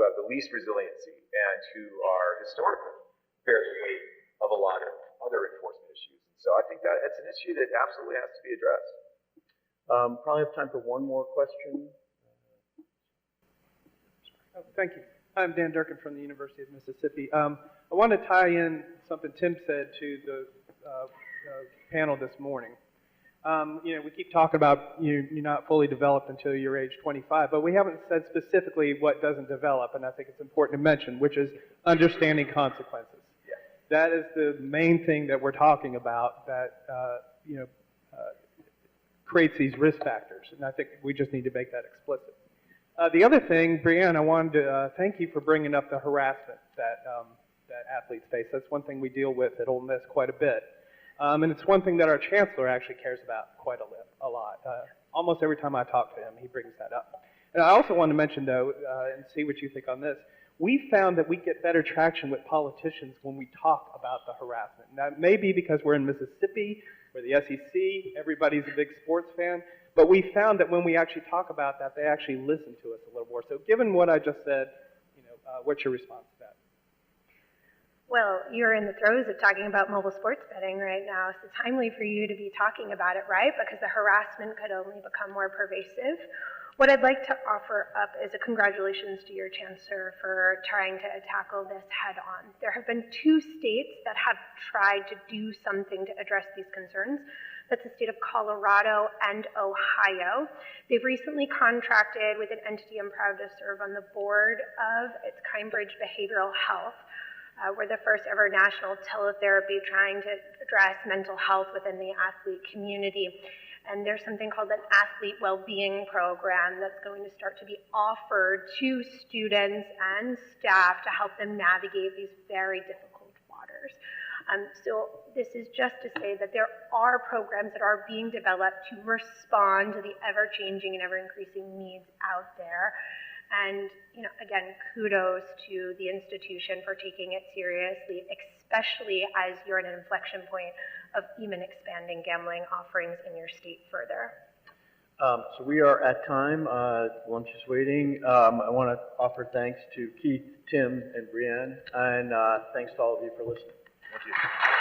who have the least resiliency, and who are historically bear the weight of a lot of other enforcement issues. And so I think that it's an issue that absolutely has to be addressed. Probably have time for one more question. Thank you. I'm Dan Durkin from the University of Mississippi. I want to tie in something Tim said to the panel this morning. We keep talking about you're not fully developed until you're age 25, but we haven't said specifically what doesn't develop, and I think it's important to mention, which is understanding consequences. Yeah. That is the main thing that we're talking about that creates these risk factors, and I think we just need to make that explicit. The other thing, Brianne, I wanted to thank you for bringing up the harassment that athletes face. That's one thing we deal with at Ole Miss quite a bit. And it's one thing that our chancellor actually cares about quite a lot. Almost every time I talk to him, he brings that up. And I also want to mention, though, and see what you think on this, we found that we get better traction with politicians when we talk about the harassment. Now, it may be because we're in Mississippi, we're the SEC, everybody's a big sports fan, but we found that when we actually talk about that, they actually listen to us a little more. So given what I just said, what's your response to that? Well, you're in the throes of talking about mobile sports betting right now, so it's timely for you to be talking about it, right? Because the harassment could only become more pervasive. What I'd like to offer up is a congratulations to your chancellor for trying to tackle this head on. There have been 2 states that have tried to do something to address these concerns. That's the state of Colorado and Ohio. They've recently contracted with an entity I'm proud to serve on the board of. It's Cambridge Behavioral Health. We're the first ever national teletherapy trying to address mental health within the athlete community. And there's something called an athlete well-being program that's going to start to be offered to students and staff to help them navigate these very difficult waters. So this is just to say that there are programs that are being developed to respond to the ever-changing and ever-increasing needs out there. And, again, kudos to the institution for taking it seriously, especially as you're at an inflection point of even expanding gambling offerings in your state further. So we are at time. Lunch is waiting. I want to offer thanks to Keith, Tim, and Brianne, and thanks to all of you for listening. Thank you.